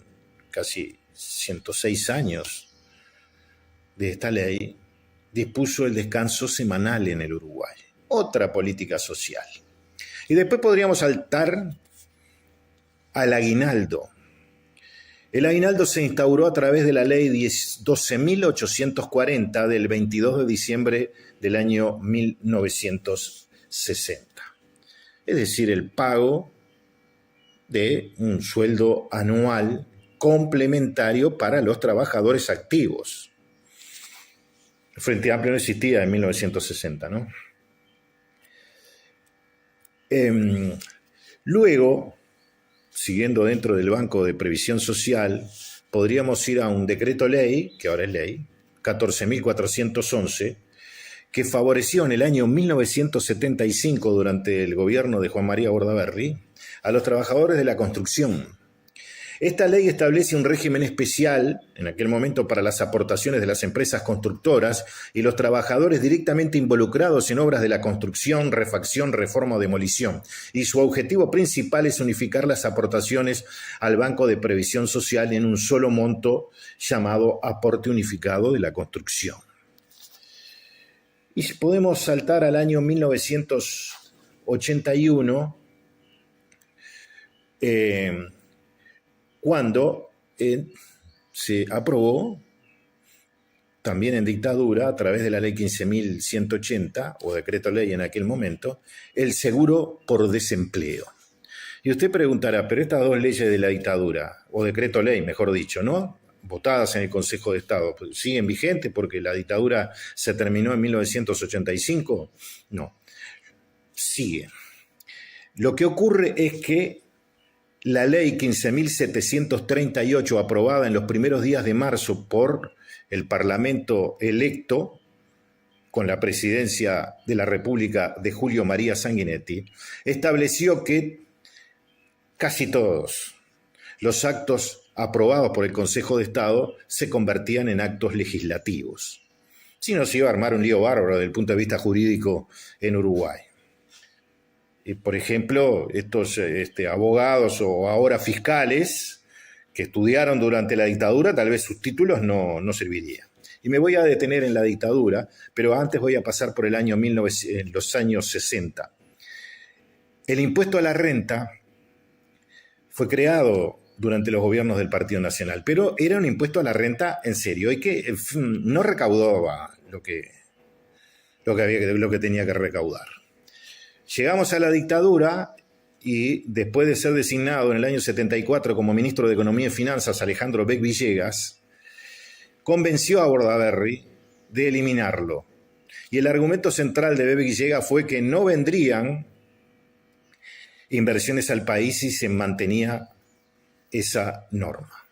casi 106 años de esta ley, dispuso el descanso semanal en el Uruguay. Otra política social. Y después podríamos saltar al aguinaldo. El aguinaldo se instauró a través de la ley 12.840 del 22 de diciembre del año 1960. Es decir, el pago de un sueldo anual complementario para los trabajadores activos. El Frente Amplio no existía en 1960, ¿no? Luego, siguiendo dentro del Banco de Previsión Social, podríamos ir a un decreto ley, que ahora es ley, 14.411, que favoreció en el año 1975, durante el gobierno de Juan María Bordaberry, a los trabajadores de la construcción. Esta ley establece un régimen especial, en aquel momento, para las aportaciones de las empresas constructoras y los trabajadores directamente involucrados en obras de la construcción, refacción, reforma o demolición. Y su objetivo principal es unificar las aportaciones al Banco de Previsión Social en un solo monto llamado aporte unificado de la construcción. Y podemos saltar al año 1981, cuando se aprobó, también en dictadura, a través de la ley 15.180, o decreto ley en aquel momento, el seguro por desempleo. Y usted preguntará, pero estas dos leyes de la dictadura, o decreto ley, mejor dicho, ¿no?, votadas en el Consejo de Estado, ¿siguen vigentes porque la dictadura se terminó en 1985? No, sigue. Lo que ocurre es que la ley 15.738, aprobada en los primeros días de marzo por el Parlamento electo, con la presidencia de la República de Julio María Sanguinetti, estableció que casi todos los actos aprobados por el Consejo de Estado se convertían en actos legislativos. Si no, se iba a armar un lío bárbaro desde el punto de vista jurídico en Uruguay. Y, por ejemplo, estos abogados o ahora fiscales que estudiaron durante la dictadura, tal vez sus títulos no servirían. Y me voy a detener en la dictadura, pero antes voy a pasar por los años 60. El impuesto a la renta fue creado durante los gobiernos del Partido Nacional, pero era un impuesto a la renta en serio y que no recaudaba lo que tenía que recaudar. Llegamos a la dictadura y después de ser designado en el año 74 como ministro de Economía y Finanzas Alejandro Beck Villegas, convenció a Bordaberry de eliminarlo. Y el argumento central de Beck Villegas fue que no vendrían inversiones al país si se mantenía esa norma.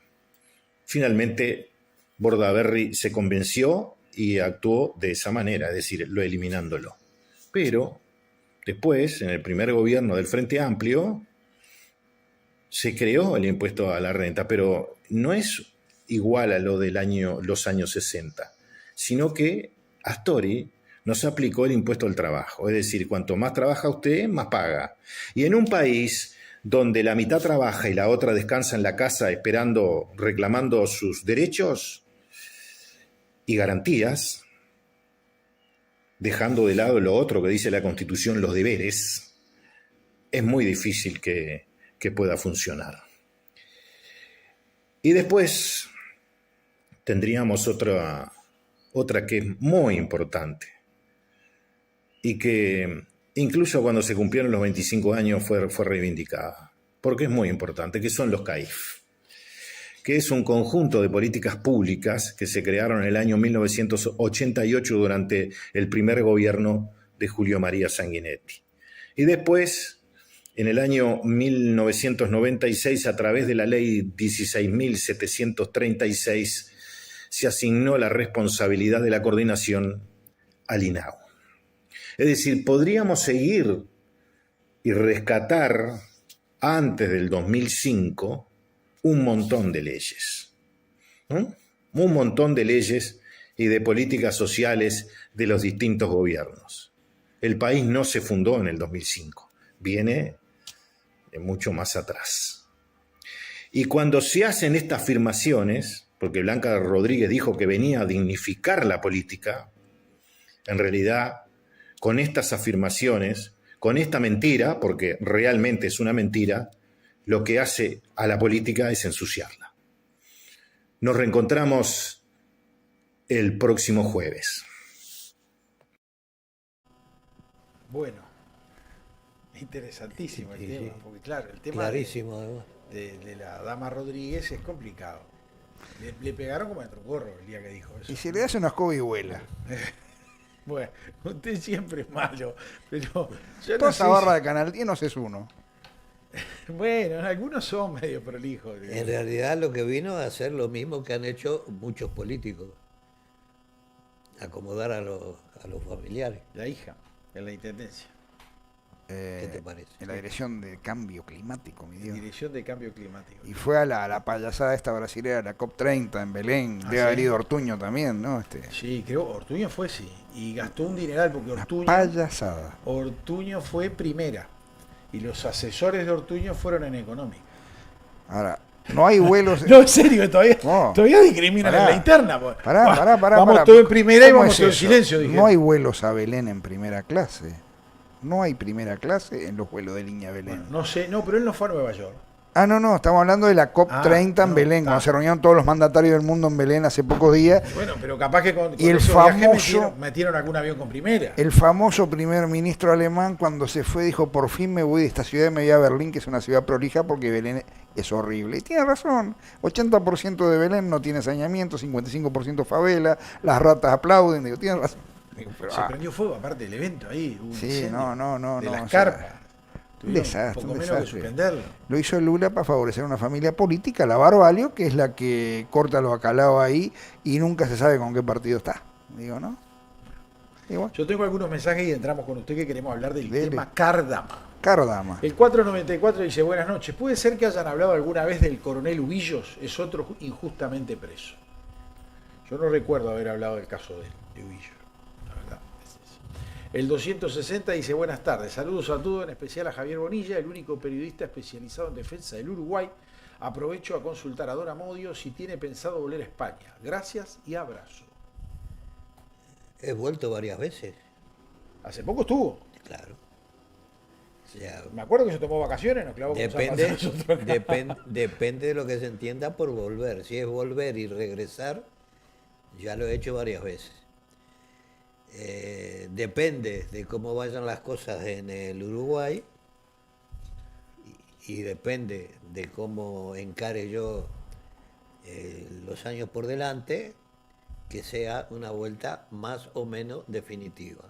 Finalmente, Bordaberry se convenció y actuó de esa manera, es decir, eliminándolo. Pero después, en el primer gobierno del Frente Amplio, se creó el impuesto a la renta, pero no es igual a lo de los años 60, sino que Astori nos aplicó el impuesto al trabajo, es decir, cuanto más trabaja usted, más paga. Y en un país donde la mitad trabaja y la otra descansa en la casa reclamando sus derechos y garantías, dejando de lado lo otro que dice la Constitución, los deberes, es muy difícil que pueda funcionar. Y después tendríamos otra que es muy importante y que incluso cuando se cumplieron los 25 años fue reivindicada, porque es muy importante, que son los CAIF, que es un conjunto de políticas públicas que se crearon en el año 1988 durante el primer gobierno de Julio María Sanguinetti. Y después, en el año 1996, a través de la ley 16.736, se asignó la responsabilidad de la coordinación al INAU. Es decir, podríamos seguir y rescatar antes del 2005 un montón de leyes, ¿no? Un montón de leyes y de políticas sociales de los distintos gobiernos. El país no se fundó en el 2005, viene de mucho más atrás. Y cuando se hacen estas afirmaciones, porque Blanca Rodríguez dijo que venía a dignificar la política, en realidad, con estas afirmaciones, con esta mentira, porque realmente es una mentira, lo que hace a la política es ensuciarla. Nos reencontramos el próximo jueves. Bueno, interesantísimo el Sí, tema, sí. porque claro, el tema Clarísimo, además. de la dama Rodríguez es complicado. Le pegaron como dentro gorro el día que dijo eso. Y si le das una escoba y vuela. Bueno, usted siempre es malo, pero yo Toda no esa sé barra de Canal 10 no es uno. Bueno, algunos son medio prolijos. En realidad lo que vino a hacer lo mismo que han hecho muchos políticos. Acomodar a los familiares. La hija, en la intendencia. ¿Qué te parece? En la Dirección de Cambio Climático, mi Dios. Dirección de Cambio Climático. Y fue a la payasada esta brasilera, la COP30 en Belén. ¿Ah, Debe haber sí? ido Ortuño también, ¿no? Sí, creo, Ortuño fue, sí. Y gastó un dineral porque Payasada. Ortuño fue primera. Y los asesores de Ortuño fueron en Económica. Ahora, no hay vuelos. No, en serio, todavía, No. todavía discriminan Pará. en la interna. Pará. Vamos todo en primera y ¿Cómo vamos es todo en eso? silencio. Dije. No hay vuelos a Belén en primera clase. No hay primera clase en los vuelos de línea Belén. Bueno, no sé, no, pero él no fue a Nueva York. Ah, no, estamos hablando de la COP30 en Belén, cuando se reunieron todos los mandatarios del mundo en Belén hace pocos días. Bueno, pero capaz que con Y el esos viajes famoso- metieron algún avión con primera. El famoso primer ministro alemán, cuando se fue, dijo: por fin me voy de esta ciudad y me voy a Berlín, que es una ciudad prolija, porque Belén es horrible. Y tiene razón, 80% de Belén no tiene saneamiento, 55% favela, las ratas aplauden, digo, tiene razón. Digo, pero, Se prendió fuego, aparte del evento ahí. Hubo un sí, incendio no. de o las sea, carpas. un Tuvieron desastre, poco un menos que desastre. suspenderlo. Lo hizo Lula para favorecer a una familia política, la Barbalio, que es la que corta los acalados ahí y nunca se sabe con qué partido está. Digo, ¿no? Igual. Yo tengo algunos mensajes y entramos con usted que queremos hablar del Dele. tema Cárdama. Cardama. El 494 dice: buenas noches. ¿Puede ser que hayan hablado alguna vez del coronel Ubillos? Es otro injustamente preso. Yo no recuerdo haber hablado del caso de Ubillos. La verdad. El 260 dice: buenas tardes. Saludos a todos, en especial a Javier Bonilla, el único periodista especializado en defensa del Uruguay. Aprovecho a consultar a Don Amodio si tiene pensado volver a España. Gracias y abrazo. He vuelto varias veces, Hace poco estuvo. claro. O sea, Me acuerdo que se tomó vacaciones, nos clavó con depende, zapatos nosotros acá. depende de lo que se entienda por volver. Si es volver y regresar, ya lo he hecho varias veces. Depende de cómo vayan las cosas en el Uruguay y depende de cómo encare yo los años por delante, que sea una vuelta más o menos definitiva.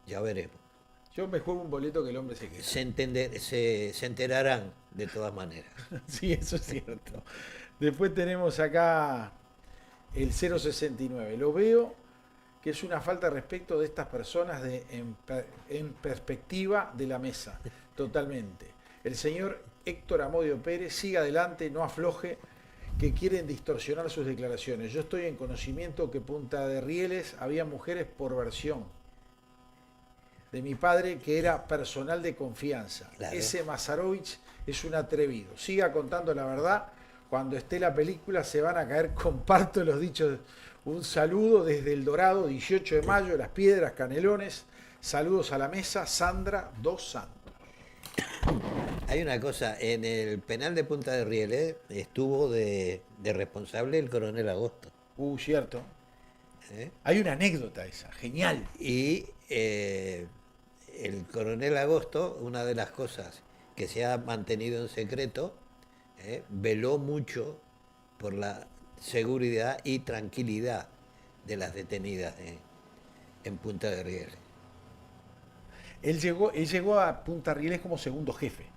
Ya veremos. Yo me juego un boleto que el hombre se queda. Se enterarán de todas maneras. Sí, eso es cierto. Después tenemos acá el 069. Lo veo que es una falta respecto de estas personas en perspectiva de la mesa. Totalmente. El señor Héctor Amodio Pérez siga adelante, no afloje, que quieren distorsionar sus declaraciones. Yo estoy en conocimiento que Punta de Rieles había mujeres por versión de mi padre, que era personal de confianza. Claro. Ese Mazarovich es un atrevido. Siga contando la verdad. Cuando esté la película se van a caer. Comparto los dichos. Un saludo desde El Dorado, 18 de mayo, Las Piedras, Canelones. Saludos a la mesa. Sandra Dos Santos. Hay una cosa, en el penal de Punta de Rieles estuvo de responsable el coronel Agosto. Cierto. ¿Eh? Hay una anécdota esa, genial. Y el coronel Agosto, una de las cosas que se ha mantenido en secreto, veló mucho por la seguridad y tranquilidad de las detenidas en Punta de Rieles. Él llegó a Punta Rieles como segundo jefe.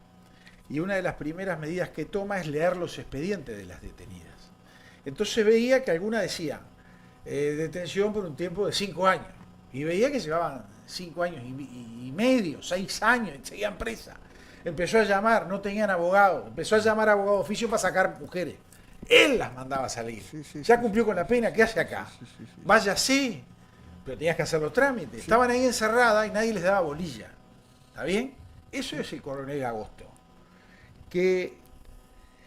Y una de las primeras medidas que toma es leer los expedientes de las detenidas. Entonces veía que alguna decía detención por un tiempo de 5 años. Y veía que llevaban 5 años y medio, 6 años, y seguían presa. Empezó a llamar, no tenían abogado, empezó a llamar a abogado de oficio para sacar mujeres. Él las mandaba a salir. Ya cumplió con la pena, ¿qué hace acá? Váyase, pero tenías que hacer los trámites. Estaban ahí encerradas y nadie les daba bolilla. ¿Está bien? Eso es el coronel Agosto, que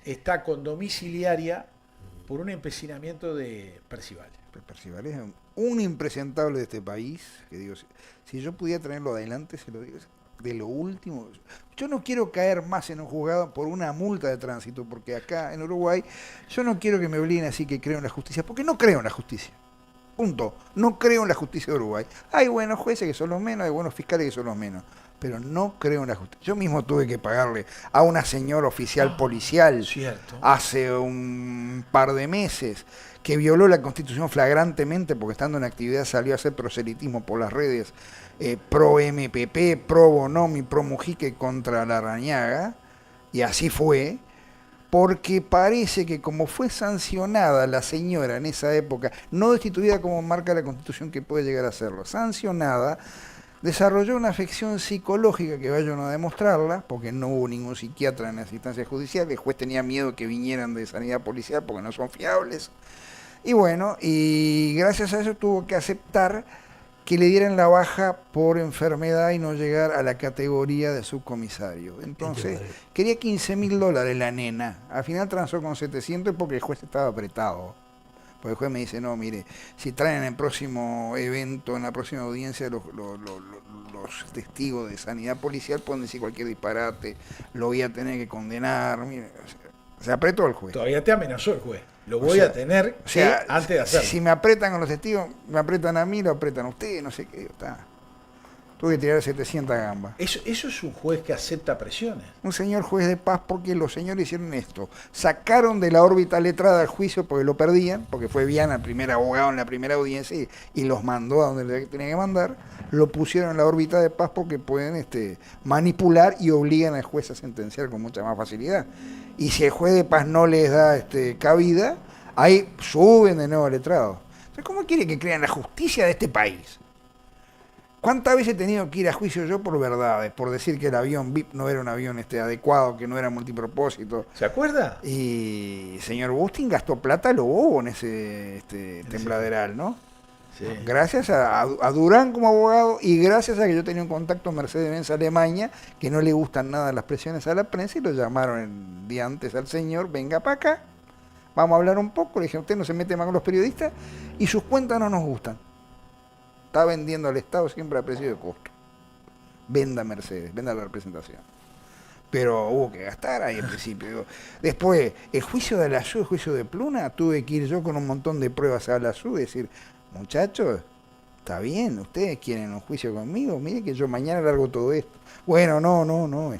está con domiciliaria por un empecinamiento de Percival. Percival es un impresentable de este país, que digo, si yo pudiera tenerlo adelante, se lo digo, de lo último. Yo no quiero caer más en un juzgado por una multa de tránsito, porque acá en Uruguay yo no quiero que me obliguen así que creo en la justicia, porque no creo en la justicia. Punto. No creo en la justicia de Uruguay. Hay buenos jueces que son los menos, hay buenos fiscales que son los menos, pero no creo en la justicia. Yo mismo tuve que pagarle a una señora oficial policial hace un par de meses que violó la Constitución flagrantemente porque estando en actividad salió a hacer proselitismo por las redes pro MPP, pro Bonomi, pro Mujica contra Larrañaga, y así fue, porque parece que como fue sancionada la señora en esa época, no destituida como marca la Constitución, que puede llegar a serlo, sancionada, desarrolló una afección psicológica que vaya uno a demostrarla, porque no hubo ningún psiquiatra en las instancias judiciales, el juez tenía miedo que vinieran de sanidad policial porque no son fiables, y bueno, y gracias a eso tuvo que aceptar que le dieran la baja por enfermedad y no llegar a la categoría de subcomisario. Entonces, quería $15.000 la nena, al final transó con 700 porque el juez estaba apretado. Porque el juez me dice, no, mire, si traen en el próximo evento, en la próxima audiencia, los testigos de sanidad policial pueden decir cualquier disparate, lo voy a tener que condenar. Mire, se apretó el juez. Todavía te amenazó el juez. Lo voy a tener antes de hacerlo. Si me apretan con los testigos, me apretan a mí, lo apretan a ustedes, no sé qué. Tuve que tirar 700 gambas. Eso es un juez que acepta presiones. Un señor juez de paz, porque los señores hicieron esto. Sacaron de la órbita letrada al juicio porque lo perdían, porque fue Viana el primer abogado en la primera audiencia y los mandó a donde le tenía que mandar. Lo pusieron en la órbita de paz porque pueden manipular y obligan al juez a sentenciar con mucha más facilidad. Y si el juez de paz no les da cabida, ahí suben de nuevo al letrado. Entonces, ¿cómo quiere que crean la justicia de este país? ¿Cuántas veces he tenido que ir a juicio yo por verdades? Por decir que el avión VIP no era un avión adecuado, que no era multipropósito. ¿Se acuerda? Y señor Bustin gastó plata a lo bobo en ese tembladeral, ¿no? Sí. Gracias a Durán como abogado y gracias a que yo tenía un contacto en Mercedes-Benz Alemania, que no le gustan nada las presiones a la prensa, y lo llamaron el día antes al señor, venga para acá, vamos a hablar un poco. Le dije, usted no se mete más con los periodistas y sus cuentas no nos gustan. Está vendiendo al Estado siempre a precio de costo. Venda Mercedes, venda la representación. Pero hubo que gastar ahí al principio. Después, el juicio de Alasú, el juicio de Pluna, tuve que ir yo con un montón de pruebas a Alasú y decir, muchachos, está bien, ustedes quieren un juicio conmigo, mire que yo mañana largo todo esto. Bueno, no,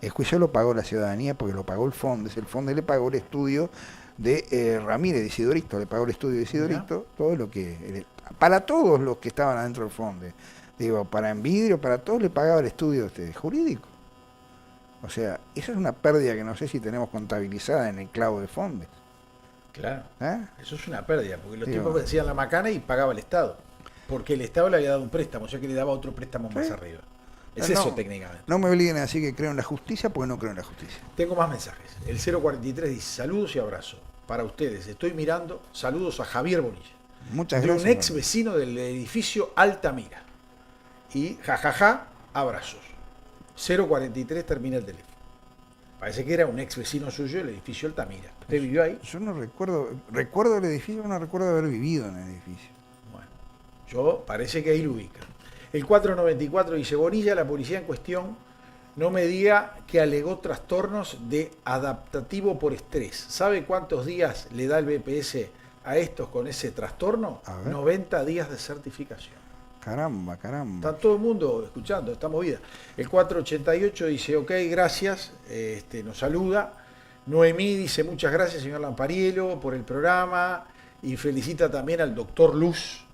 el juicio lo pagó la ciudadanía porque lo pagó el Fondes le pagó el estudio de Ramírez, de Isidorito, le pagó el estudio de Isidorito, todo lo que, para todos los que estaban adentro del Fondes, digo, para Envidrio, para todos le pagaba el estudio jurídico. O sea, esa es una pérdida que no sé si tenemos contabilizada en el clavo de Fondes. Claro, eso es una pérdida, porque los tipos decían la macana y pagaba el Estado, porque el Estado le había dado un préstamo, o sea que le daba otro préstamo más arriba. Es eso técnicamente. No me obliguen a decir que creo en la justicia, porque no creo en la justicia. Tengo más mensajes. El 043 dice, saludos y abrazos para ustedes. Estoy mirando, saludos a Javier Bonilla. Muchas gracias. Un ex vecino del edificio Altamira. Y jajaja, abrazos. 043 termina el teléfono. Parece que era un ex vecino suyo del edificio Altamira. ¿Usted vivió ahí? Yo no recuerdo el edificio, no recuerdo haber vivido en el edificio. Bueno, yo parece que ahí lo ubica. El 494 dice, Bonilla, la policía en cuestión, no me diga que alegó trastornos de adaptativo por estrés. ¿Sabe cuántos días le da el BPS a estos con ese trastorno? 90 días de certificación. Caramba. Está todo el mundo escuchando esta movida. El 488 dice, ok, gracias, nos saluda. Noemí dice, muchas gracias, señor Lampariello, por el programa, y felicita también al doctor Luz,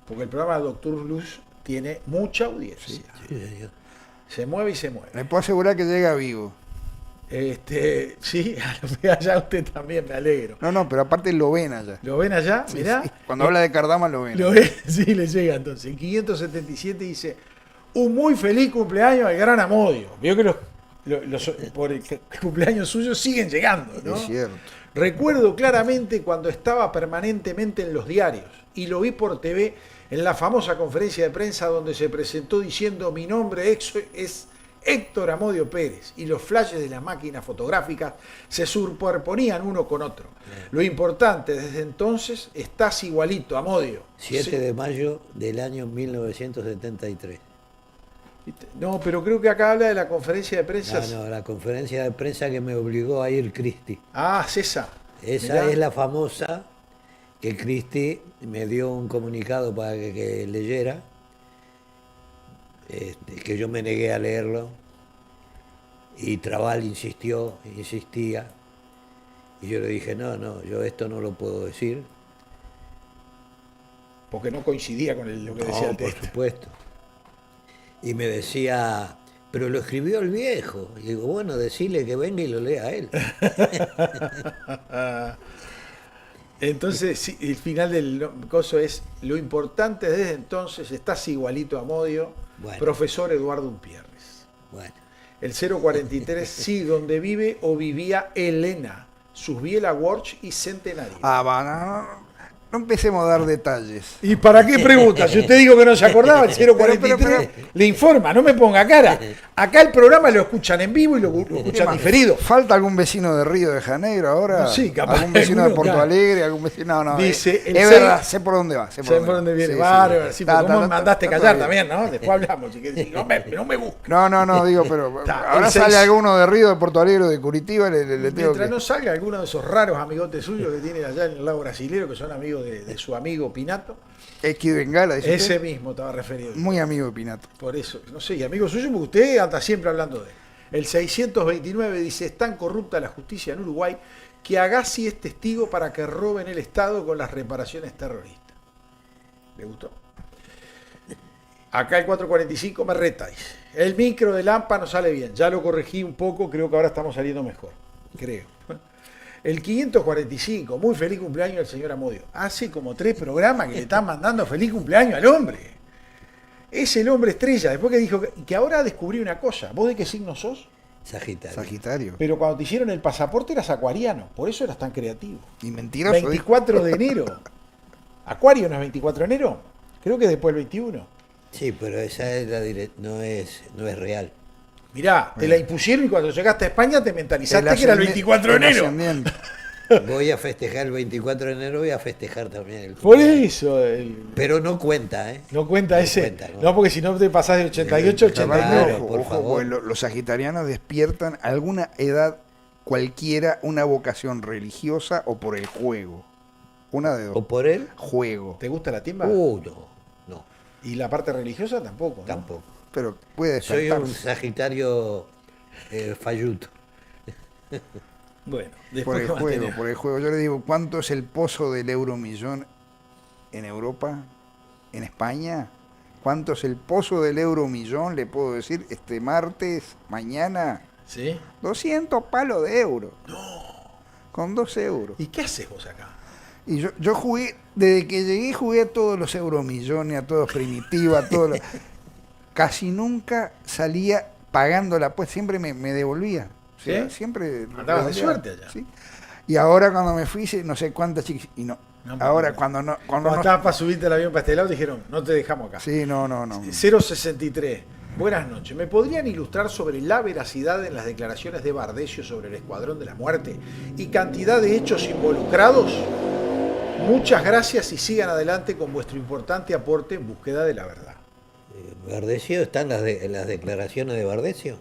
porque el programa del doctor Luz tiene mucha audiencia. Sí. Se mueve y se mueve. Le puedo asegurar que llega vivo. Sí, allá usted también, me alegro. No, pero aparte lo ven allá. ¿Lo ven allá? Sí, mirá. Sí. Cuando habla de Cardama lo ven. Sí, le llega entonces. En 577 dice, un muy feliz cumpleaños al gran Amodio. Vio que los por el cumpleaños suyo siguen llegando, ¿no? Es cierto. Recuerdo claramente cuando estaba permanentemente en los diarios y lo vi por TV en la famosa conferencia de prensa donde se presentó diciendo mi nombre es Héctor Amodio Pérez, y los flashes de las máquinas fotográficas se superponían uno con otro. Lo importante, desde entonces estás igualito, Amodio. 7 de mayo del año 1973. No, pero creo que acá habla de la conferencia de prensa. No, la conferencia de prensa que me obligó a ir Cristi. Ah, César. Esa es la famosa que Cristi me dio un comunicado para que leyera, que yo me negué a leerlo, y Trabal insistía, y yo le dije, no, yo esto no lo puedo decir. Porque no coincidía con lo que decía el texto. Por supuesto. Y me decía, pero lo escribió el viejo. Y digo, bueno, decile que venga y lo lea él. Entonces, sí, el final del coso es, lo importante desde entonces, estás igualito a Amodio, Bueno. profesor Eduardo Umpierres. Bueno, El 043, sí, donde vive o vivía Elena, sus Biela Watch y Centenario. No empecemos a dar detalles. ¿Y para qué pregunta? Si usted dijo que no se acordaba, el 043 le informa, no me ponga cara. Acá el programa lo escuchan en vivo y lo escuchan diferido. ¿Falta algún vecino de Río de Janeiro ahora? Sí, capaz. ¿Algún vecino de Alguno, Porto claro. Alegre? ¿Algún vecino? No, Dice, el es seis- verdad, sé por dónde va. Sé por dónde viene. Sí, Bárbaro, sí, pero ¿cómo me mandaste está callar todo bien. también, no? Después hablamos. Si querés, no me busques. No, digo, pero Está, ahora el sale seis- alguno de Río, de Porto Alegre, de Curitiba, le tengo Mientras que... no salga alguno de esos raros amigotes suyos que tiene allá en el lado brasilero, que son amigos de su amigo Pinato. X de Bengala, dice Ese usted. mismo estaba referido. Muy amigo de Pinato. Por eso, no sé, y amigo suyo, porque usted anda siempre hablando de él. El 629 dice, es tan corrupta la justicia en Uruguay que Agassi es testigo para que roben el Estado con las reparaciones terroristas. ¿Le gustó? Acá el 445 me reta, dice. El micro de Lampa no sale bien. Ya lo corregí un poco, creo que ahora estamos saliendo mejor. Creo. El 545, muy feliz cumpleaños al señor Amodio. Hace como 3 programas que le están mandando feliz cumpleaños al hombre. Es el hombre estrella. Después que dijo que ahora descubrí una cosa. ¿Vos de qué signo sos? Sagitario. Pero cuando te hicieron el pasaporte eras acuariano. Por eso eras tan creativo. Y mentiroso. 24 de enero. ¿Acuario no es 24 de enero? Creo que después el 21. sí, pero esa es no es real. Mirá, te la impusieron y cuando llegaste a España te mentalizaste que era el 24 de enero. Voy a festejar el 24 de enero, voy a festejar también el Por cumpleaños. eso. Pero no cuenta, ¿eh? No cuenta ese. cuenta, no, porque si no te pasás de 88 a 89. Claro, por Ojo, favor. porque los sagitarianos despiertan a alguna edad cualquiera una vocación religiosa o por el juego. Una de dos. ¿O por él? Juego. ¿Te gusta la timba? No, ¿Y la parte religiosa tampoco? ¿no? tampoco. Pero puede Soy despertar. un Sagitario falluto. Bueno, Por después el ¿qué más juego, tenés? por el juego. Yo le digo, ¿cuánto es el pozo del euromillón en Europa? ¿En España? ¿Cuánto es el pozo del euromillón? Le puedo decir, este martes, mañana, ¿Sí? 200 palos de euro. No. Con 2 euros. ¿Y qué haces vos acá? Y yo jugué, desde que llegué, jugué a todos los euromillones, a todos Primitiva, a todos los... Casi nunca salía pagando la apuesta, siempre me devolvía. O sea, ¿Sí? siempre... Andabas de devolvía, suerte allá. ¿sí? Y ahora cuando me fui, hice no sé cuántas chicas... Y no. No, Ahora no. cuando no... Cuando estabas para subirte al avión para este lado, dijeron, no te dejamos acá. Sí, no. 063. Buenas noches. ¿Me podrían ilustrar sobre la veracidad en las declaraciones de Bardesio sobre el Escuadrón de la Muerte y cantidad de hechos involucrados? Muchas gracias y sigan adelante con vuestro importante aporte en búsqueda de la verdad. ¿Bardesio? ¿Están las declaraciones de Bardesio?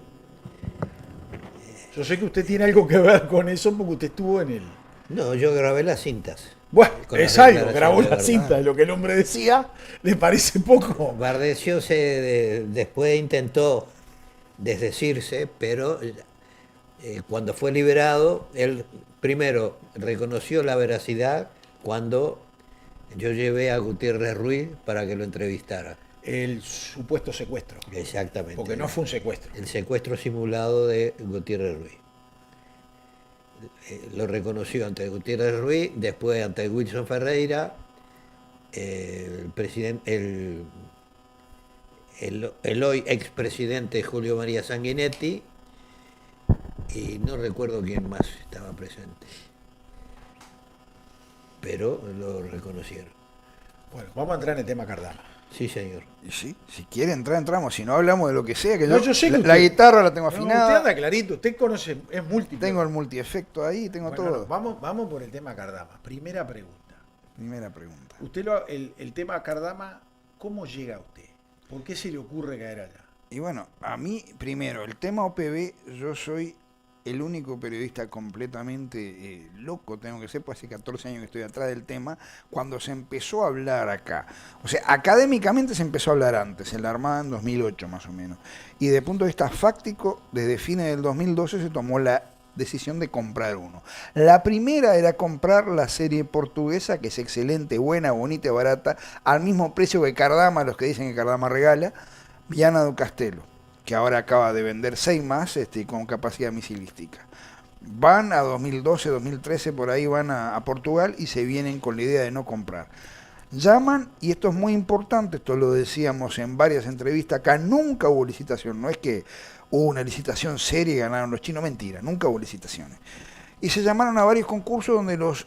Yo sé que usted tiene algo que ver con eso porque usted estuvo en el... No, yo grabé las cintas. Bueno, Con las es algo, declaraciones grabó de la verdad. cinta de lo que el hombre decía, ¿le parece poco? Bardesio después intentó desdecirse, pero cuando fue liberado, él primero reconoció la veracidad cuando yo llevé a Gutiérrez Ruiz para que lo entrevistara. El supuesto secuestro, Exactamente. porque no fue un secuestro. El secuestro simulado de Gutiérrez Ruiz. Lo reconoció ante Gutiérrez Ruiz, después ante Wilson Ferreira, el presidente, el hoy expresidente Julio María Sanguinetti, y no recuerdo quién más estaba presente. Pero lo reconocieron. Bueno, vamos a entrar en el tema Cardama. Sí, señor. Y sí, si quiere entrar, entramos. Si no, hablamos de lo que sea. Que No, yo sé que la usted- guitarra la tengo No, afinada. usted anda clarito, usted conoce, es múltiple. Tengo el multiefecto ahí, tengo Bueno, todo. no, vamos por el tema Cardama. Primera pregunta. Primera pregunta. Usted el tema Cardama, ¿cómo llega a usted? ¿Por qué se le ocurre caer allá? Y bueno, a mí, primero, el tema OPB, yo soy el único periodista completamente loco, tengo que ser, pues hace 14 años que estoy atrás del tema, cuando se empezó a hablar acá. O sea, académicamente se empezó a hablar antes, en la Armada en 2008 más o menos. Y de punto de vista fáctico, desde fines del 2012 se tomó la decisión de comprar uno. La primera era comprar la serie portuguesa, que es excelente, buena, bonita y barata, al mismo precio que Cardama, los que dicen que Cardama regala, Viana do Castelo, que ahora acaba de vender 6 más con capacidad misilística. van a 2012, 2013, por ahí van a Portugal y se vienen con la idea de no comprar. Llaman, y esto es muy importante, esto lo decíamos en varias entrevistas, acá nunca hubo licitación, no es que hubo una licitación seria y ganaron los chinos, mentira, nunca hubo licitaciones. Y se llamaron a varios concursos donde los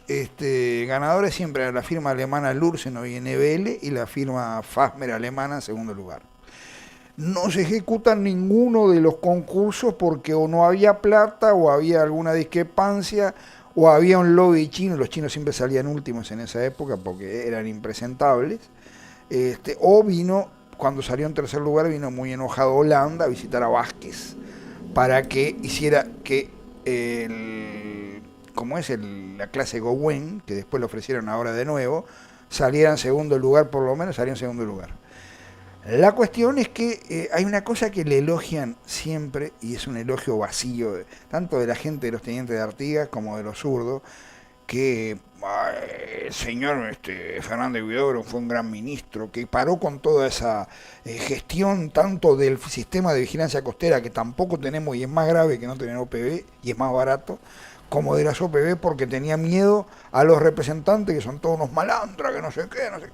ganadores siempre eran la firma alemana Lursen y NBL y la firma Fastmer alemana en segundo lugar. No se ejecutan ninguno de los concursos porque o no había plata o había alguna discrepancia o había un lobby chino, los chinos siempre salían últimos en esa época porque eran impresentables, o vino, cuando salió en tercer lugar, vino muy enojado Holanda a visitar a Vázquez para que hiciera que la clase Gowen, que después lo ofrecieron ahora de nuevo, saliera en segundo lugar, por lo menos salió en segundo lugar. La cuestión es que hay una cosa que le elogian siempre, y es un elogio vacío, tanto de la gente de los tenientes de Artigas como de los zurdos, que el señor Fernández Huidobro fue un gran ministro, que paró con toda esa gestión tanto del sistema de vigilancia costera, que tampoco tenemos y es más grave que no tener OPV y es más barato, como de las OPV porque tenía miedo a los representantes que son todos unos malandras, que no sé qué, no sé qué.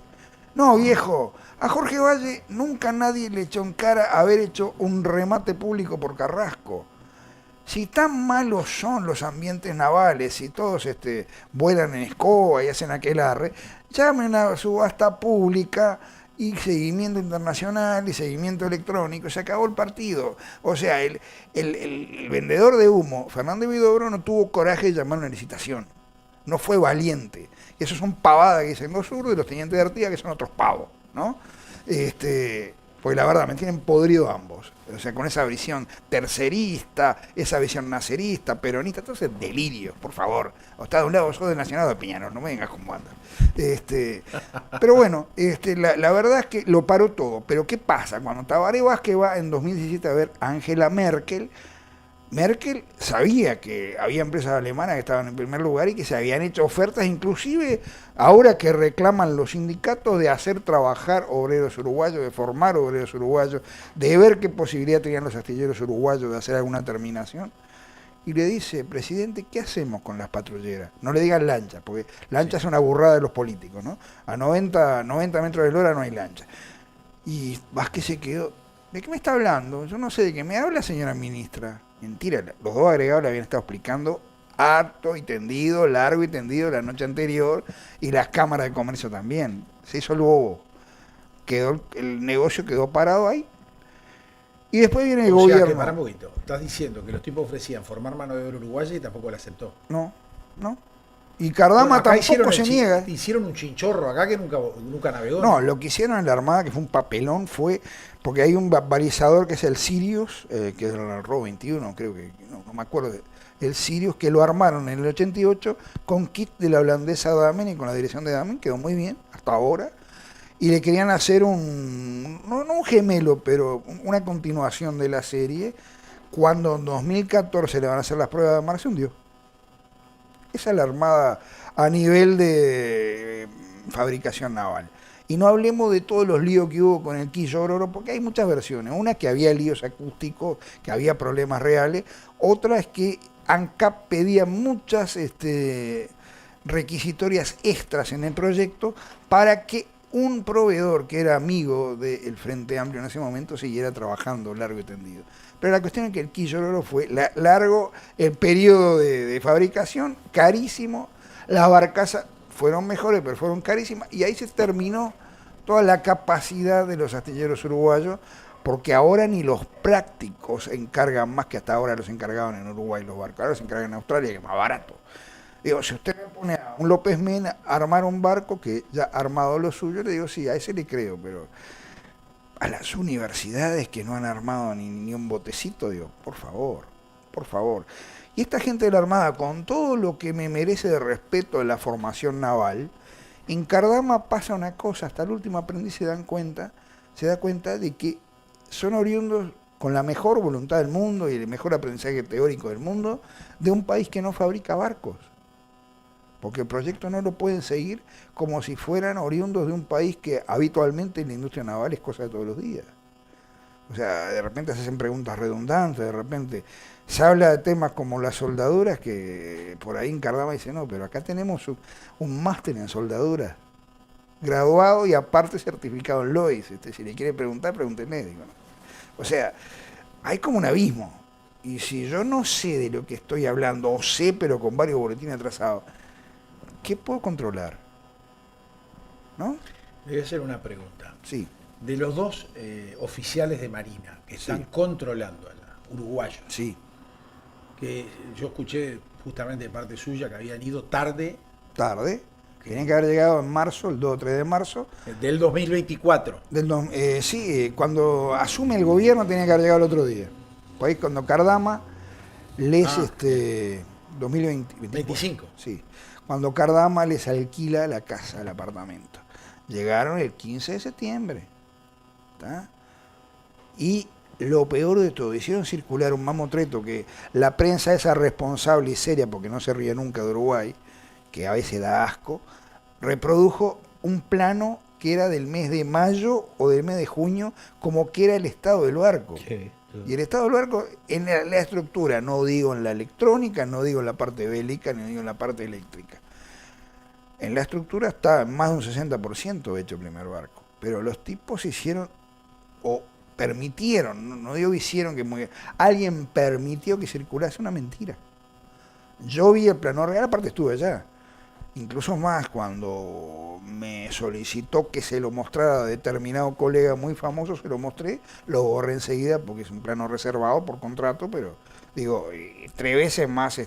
No, viejo, a Jorge Valle nunca nadie le echó en cara haber hecho un remate público por Carrasco. Si tan malos son los ambientes navales, si todos vuelan en escoba y hacen aquelarre, llamen a subasta pública y seguimiento internacional y seguimiento electrónico, se acabó el partido. O sea, el vendedor de humo, Fernández Huidobro, no tuvo coraje de llamar a una licitación, no fue valiente. Y eso son pavadas que dicen los zurdos y los tenientes de Artigas, que son otros pavos, ¿no? Porque la verdad, me tienen podrido ambos. O sea, con esa visión tercerista, esa visión nacerista, peronista, entonces delirio, por favor. O está de un lado, o sos del Nacional de Peñarol, no me vengas con banda. Pero bueno, la verdad es que lo paró todo. Pero ¿qué pasa? Cuando Tabaré Vázquez va en 2017 a ver a Angela Merkel, Merkel sabía que había empresas alemanas que estaban en primer lugar y que se habían hecho ofertas, inclusive ahora que reclaman los sindicatos, de hacer trabajar obreros uruguayos, de formar obreros uruguayos, de ver qué posibilidad tenían los astilleros uruguayos de hacer alguna terminación. Y le dice, presidente, ¿qué hacemos con las patrulleras? No le digan lancha, porque lancha es una burrada de los políticos, ¿no? A 90 metros de hora no hay lancha. Y Vázquez se quedó, ¿de qué me está hablando? Yo no sé de qué me habla, señora ministra. Mentira, los dos agregados le habían estado explicando harto y tendido, largo y tendido la noche anterior, y las cámaras de comercio también. Se hizo el bobo. El negocio quedó parado ahí. Y después viene el gobierno. Que para un poquito, estás diciendo que los tipos ofrecían formar mano de obra uruguaya y tampoco la aceptó. No. Y Cardama tampoco se niega. Hicieron un chinchorro acá que nunca navegó. No, lo que hicieron en la Armada, que fue un papelón, fue porque hay un balizador que es el Sirius, que es el RO 21, creo que, no me acuerdo, el Sirius, que lo armaron en el 88 con kit de la holandesa Damen y con la dirección de Damen, quedó muy bien hasta ahora, y le querían hacer no un gemelo, pero una continuación de la serie. Cuando en 2014 le van a hacer las pruebas de mar, se hundió. Esa es la Armada a nivel de fabricación naval. Y no hablemos de todos los líos que hubo con el Quillo Oro, porque hay muchas versiones. Una, que había líos acústicos, que había problemas reales. Otra es que ANCAP pedía muchas requisitorias extras en el proyecto para que un proveedor que era amigo del Frente Amplio en ese momento siguiera trabajando largo y tendido. Pero la cuestión es que el Quillo Oro fue largo el periodo de fabricación, carísimo. Las barcazas fueron mejores, pero fueron carísimas. Y ahí se terminó toda la capacidad de los astilleros uruguayos, porque ahora ni los prácticos encargan más, que hasta ahora los encargaban en Uruguay los barcos. Ahora se encargan en Australia, que es más barato. Digo, si usted me pone a un López Mena a armar un barco que ya ha armado lo suyo, le digo, sí, a ese le creo, pero a las universidades que no han armado ni un botecito, digo, por favor. Y esta gente de la Armada, con todo lo que me merece de respeto de la formación naval, en Cardama pasa una cosa, hasta el último aprendiz se da cuenta de que son oriundos con la mejor voluntad del mundo y el mejor aprendizaje teórico del mundo, de un país que no fabrica barcos. Porque el proyecto no lo pueden seguir como si fueran oriundos de un país que habitualmente en la industria naval es cosa de todos los días. O sea, de repente se hacen preguntas redundantes, de repente se habla de temas como las soldaduras, que por ahí en Cardama dice, no, pero acá tenemos un máster en soldadura, graduado y aparte certificado en LOIS. Si le quiere preguntar, pregúntenle. Digo, ¿no? O sea, hay como un abismo. Y si yo no sé de lo que estoy hablando, o sé, pero con varios boletines atrasados, ¿qué puedo controlar? ¿No? Le voy a hacer una pregunta. Sí. De los dos oficiales de Marina que están controlando allá, uruguayos, sí, que yo escuché justamente de parte suya que habían ido tarde. Tenían que haber llegado en marzo, el 2 o 3 de marzo. Del 2024. Sí, cuando asume el gobierno tenía que haber llegado el otro día. Por ahí cuando Cardama les 25. Sí. Cuando Cardama les alquila la casa, el apartamento. Llegaron el 15 de septiembre. ¿Tá? Y lo peor de todo, hicieron circular un mamotreto que la prensa esa responsable y seria, porque no se ríe nunca de Uruguay, que a veces da asco, reprodujo un plano que era del mes de mayo o del mes de junio, como que era el estado del barco. Sí. Y el estado del barco, en la estructura, no digo en la electrónica, no digo en la parte bélica, ni digo en la parte eléctrica. En la estructura está más de un 60% hecho el primer barco. Pero los tipos hicieron, o permitieron, no digo hicieron que muy... Alguien permitió que circulase una mentira. Yo vi el plano real, aparte estuve allá. Incluso más cuando me solicitó que se lo mostrara a determinado colega muy famoso, se lo mostré, lo borré enseguida porque es un plano reservado por contrato, pero digo, 3 veces más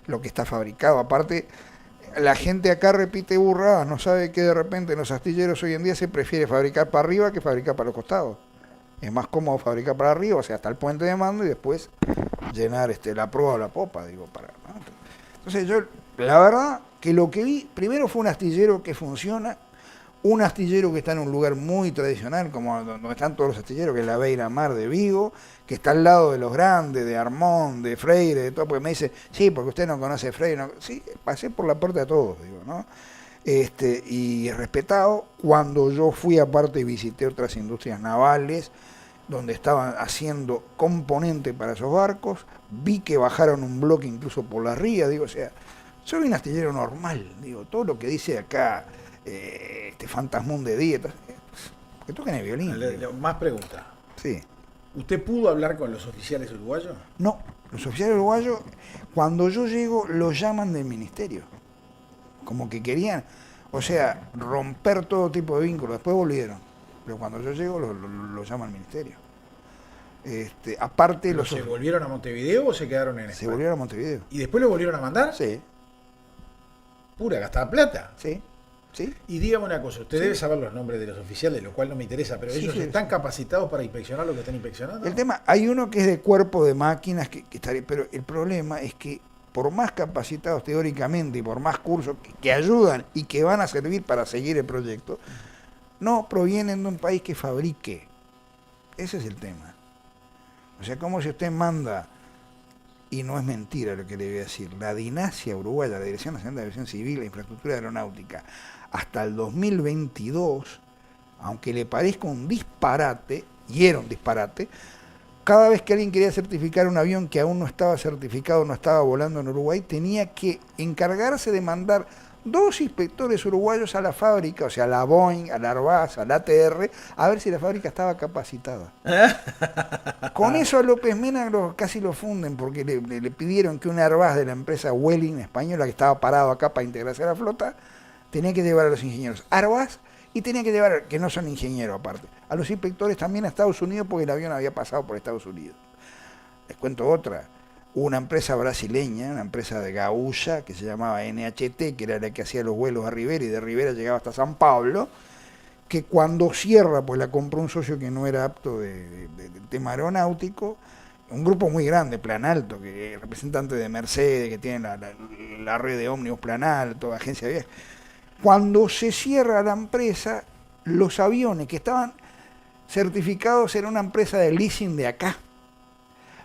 lo que está fabricado. Aparte, la gente acá repite burradas, no sabe que de repente en los astilleros hoy en día se prefiere fabricar para arriba que fabricar para los costados. Es más cómodo fabricar para arriba, o sea, hasta el puente de mando y después llenar la proa o la popa, digo, para, ¿no? Entonces yo, la verdad, que lo que vi, primero fue un astillero que funciona, un astillero que está en un lugar muy tradicional, como donde están todos los astilleros, que es la Beira Mar de Vigo, que está al lado de los grandes, de Armón, de Freire, de todo, porque me dice, sí, porque usted no conoce Freire, no. Sí, pasé por la puerta de todos, digo, ¿no? Y respetado, cuando yo fui aparte y visité otras industrias navales, donde estaban haciendo componente para esos barcos, vi que bajaron un bloque incluso por la ría, digo, o sea, soy un astillero normal, digo, todo lo que dice acá, fantasmón de dietas, que toquen el violín. Más preguntas. Sí. ¿Usted pudo hablar con los oficiales uruguayos? No, los oficiales uruguayos, cuando yo llego, los llaman del ministerio. Como que querían, o sea, romper todo tipo de vínculos. Después volvieron. Pero cuando yo llego, lo llama el ministerio. Aparte, ¿Se volvieron a Montevideo o se quedaron en España? Se volvieron a Montevideo. ¿Y después lo volvieron a mandar? Sí. Pura gastada plata. Sí. Sí. Y dígame una cosa, usted debe saber los nombres de los oficiales, lo cual no me interesa, pero ellos están capacitados para inspeccionar lo que están inspeccionando. El tema, hay uno que es de cuerpo de máquinas, que estaría, pero el problema es que por más capacitados teóricamente y por más cursos que ayudan y que van a servir para seguir el proyecto, no provienen de un país que fabrique. Ese es el tema. O sea, como si usted manda, y no es mentira lo que le voy a decir, la DINASIA uruguaya, la Dirección Nacional de Aviación Civil e Infraestructura Aeronáutica, hasta el 2022, aunque le parezca un disparate, y era un disparate, cada vez que alguien quería certificar un avión que aún no estaba certificado, no estaba volando en Uruguay, tenía que encargarse de mandar 2 inspectores uruguayos a la fábrica, o sea, a la Boeing, a la Airbus, a la ATR, a ver si la fábrica estaba capacitada. Con eso a López Mena casi lo funden, porque le pidieron que un Airbus de la empresa Welling española, que estaba parado acá para integrarse a la flota, tenía que llevar a los ingenieros Airbus y tenía que llevar, que no son ingenieros aparte, a los inspectores también a Estados Unidos, porque el avión había pasado por Estados Unidos. Les cuento otra. Hubo una empresa brasileña, una empresa de Gaúcha, que se llamaba NHT, que era la que hacía los vuelos a Rivera, y de Rivera llegaba hasta San Pablo, que cuando cierra, pues la compró un socio que no era apto de tema aeronáutico, un grupo muy grande, Plan Alto, que representante de Mercedes, que tienen la red de ómnibus Plan Alto, agencia de viajes. Cuando se cierra la empresa, los aviones que estaban certificados en una empresa de leasing de acá,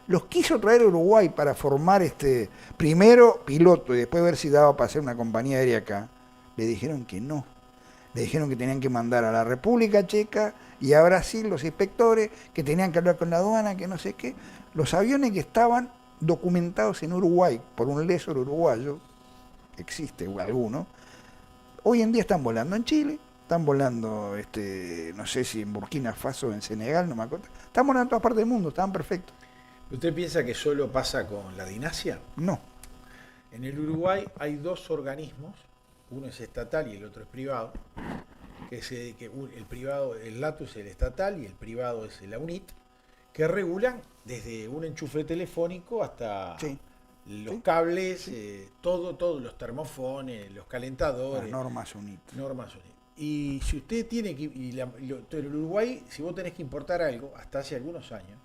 los quiso traer a Uruguay para formar primero piloto y después ver si daba para hacer una compañía aérea acá. Le dijeron que no. Le dijeron que tenían que mandar a la República Checa y a Brasil los inspectores, que tenían que hablar con la aduana, que no sé qué. Los aviones que estaban documentados en Uruguay por un lessor uruguayo, existe alguno, hoy en día están volando en Chile, están volando, no sé si en Burkina Faso o en Senegal, no me acuerdo. Están volando en todas partes del mundo, estaban perfectos. ¿Usted piensa que solo pasa con la Dinasia? No. En el Uruguay hay dos organismos, uno es estatal y el otro es privado, el privado, el LATU es el estatal y el privado es la UNIT, que regulan desde un enchufe telefónico hasta los cables, todo, los termofones, los calentadores. Las normas UNIT. Y si usted tiene que, el Uruguay, si vos tenés que importar algo, hasta hace algunos años,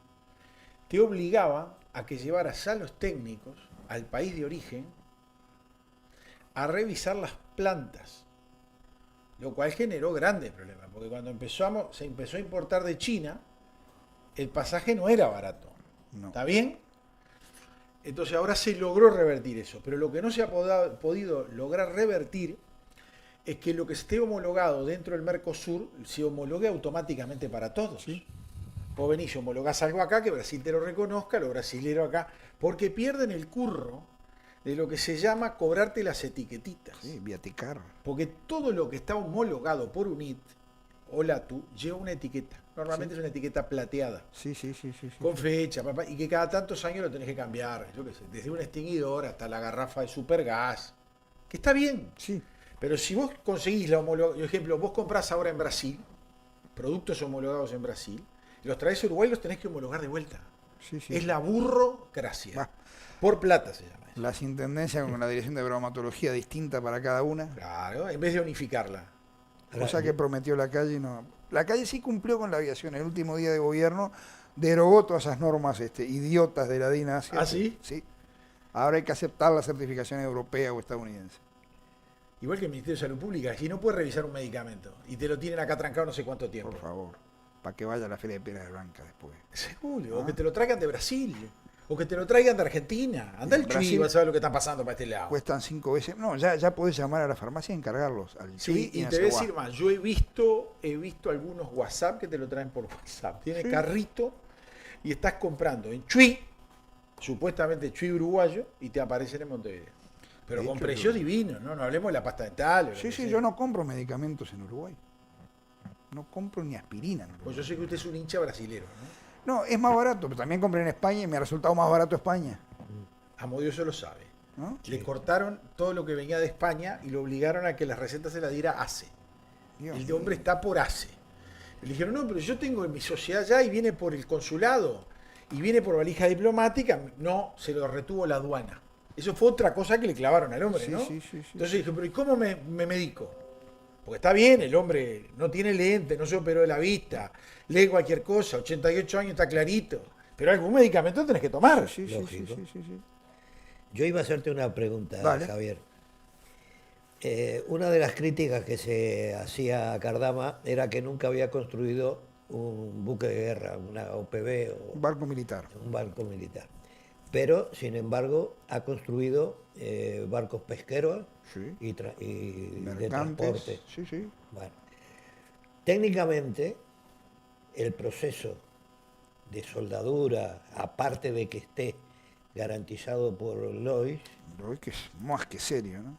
te obligaba a que llevaras a los técnicos al país de origen a revisar las plantas, lo cual generó grandes problemas, porque cuando se empezó a importar de China, el pasaje no era barato. No. ¿Está bien? Entonces ahora se logró revertir eso, pero lo que no se ha podido lograr revertir es que lo que esté homologado dentro del Mercosur se homologue automáticamente para todos. Sí. Vos venís y homologás algo acá, que Brasil te lo reconozca, los brasileros acá, porque pierden el curro de lo que se llama cobrarte las etiquetitas. Sí, viaticar. Porque todo lo que está homologado por UNIT o LATU lleva una etiqueta. Normalmente es una etiqueta plateada. Sí. Con fecha, papá, y que cada tantos años lo tenés que cambiar. Yo qué sé, desde un extinguidor hasta la garrafa de supergas. Que está bien. Sí. Pero si vos conseguís la homologación, por ejemplo, vos comprás ahora en Brasil, productos homologados en Brasil, y los traes a Uruguay, los tenés que homologar de vuelta. Sí. Es la burrocracia. Por plata se llama eso. Las intendencias con la dirección de bromatología distinta para cada una. Claro, en vez de unificarla. Cosa que prometió la calle y no. La calle sí cumplió con la aviación. El último día de gobierno derogó todas esas normas idiotas de la Dinasia. ¿Ah, sí? Sí. Ahora hay que aceptar la certificación europea o estadounidense. Igual que el Ministerio de Salud Pública, si no puede revisar un medicamento y te lo tienen acá trancado no sé cuánto tiempo. Por favor, para que vaya a la Feria de Piedras Blancas después. Seguro, o que te lo traigan de Brasil, o que te lo traigan de Argentina. Anda el Chuy y vas a ver lo que está pasando para este lado. Cuestan 5 veces. No, ya podés llamar a la farmacia y encargarlos. Al Sí, y te voy a decir más, yo he visto algunos WhatsApp que te lo traen por WhatsApp. Tiene carrito y estás comprando en Chuy, supuestamente Chuy uruguayo, y te aparecen en Montevideo. Pero con precios divinos, ¿no? No hablemos de la pasta dental. Sí, yo no compro medicamentos en Uruguay. No compro ni aspirina en Uruguay. Pues yo sé que usted es un hincha brasilero, ¿no? No, es más barato, pero también compré en España y me ha resultado más barato España. Amodioso lo sabe. ¿No? Le cortaron todo lo que venía de España y lo obligaron a que las recetas se las diera ACE. El hombre está por ACE. Le dijeron, no, pero yo tengo mi sociedad ya y viene por el consulado y viene por valija diplomática. No, se lo retuvo la aduana. Eso fue otra cosa que le clavaron al hombre, ¿no? Sí. Entonces dije, pero ¿y cómo me medico? Porque está bien, el hombre no tiene lente, no se operó de la vista, lee cualquier cosa, 88 años está clarito, pero algún medicamento tenés que tomar. Sí. Yo iba a hacerte una pregunta, Vale. Javier. Una de las críticas que se hacía a Cardama era que nunca había construido un buque de guerra, una OPV o Un barco militar. un barco militar. Pero, sin embargo, ha construido barcos pesqueros Sí. y de Mercantes. transporte. Sí. Bueno, técnicamente, el proceso de soldadura, aparte de que esté garantizado por Lois, Lo que es más que serio, ¿no?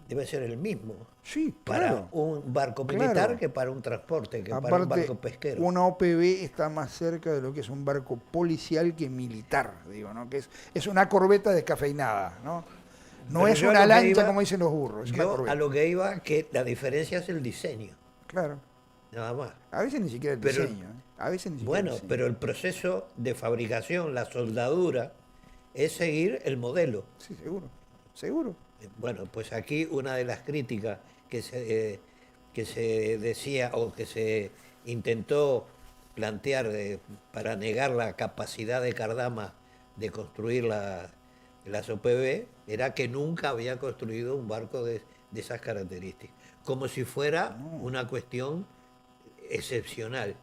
debe ser el mismo Sí, para claro. un barco militar Claro. que para un transporte, que para un Aparte, barco pesquero. una OPV está más cerca de lo que es un barco policial que militar, digo, ¿no? Que es una corbeta descafeinada, ¿no? No Pero es yo a una lo que lancha iba- como dicen los burros, es una Yo corbeta. a lo que iba, que la diferencia es el diseño, Claro. nada más. A veces ni siquiera el Pero- diseño. ¿eh? A veces ni siquiera Bueno, el diseño. pero el proceso de fabricación, la soldadura, es seguir el modelo. Sí, seguro. Bueno, pues aquí una de las críticas que se decía o que se intentó plantear para negar la capacidad de Cardama de construir las OPV era que nunca había construido un barco de esas características, como si fuera una cuestión excepcional.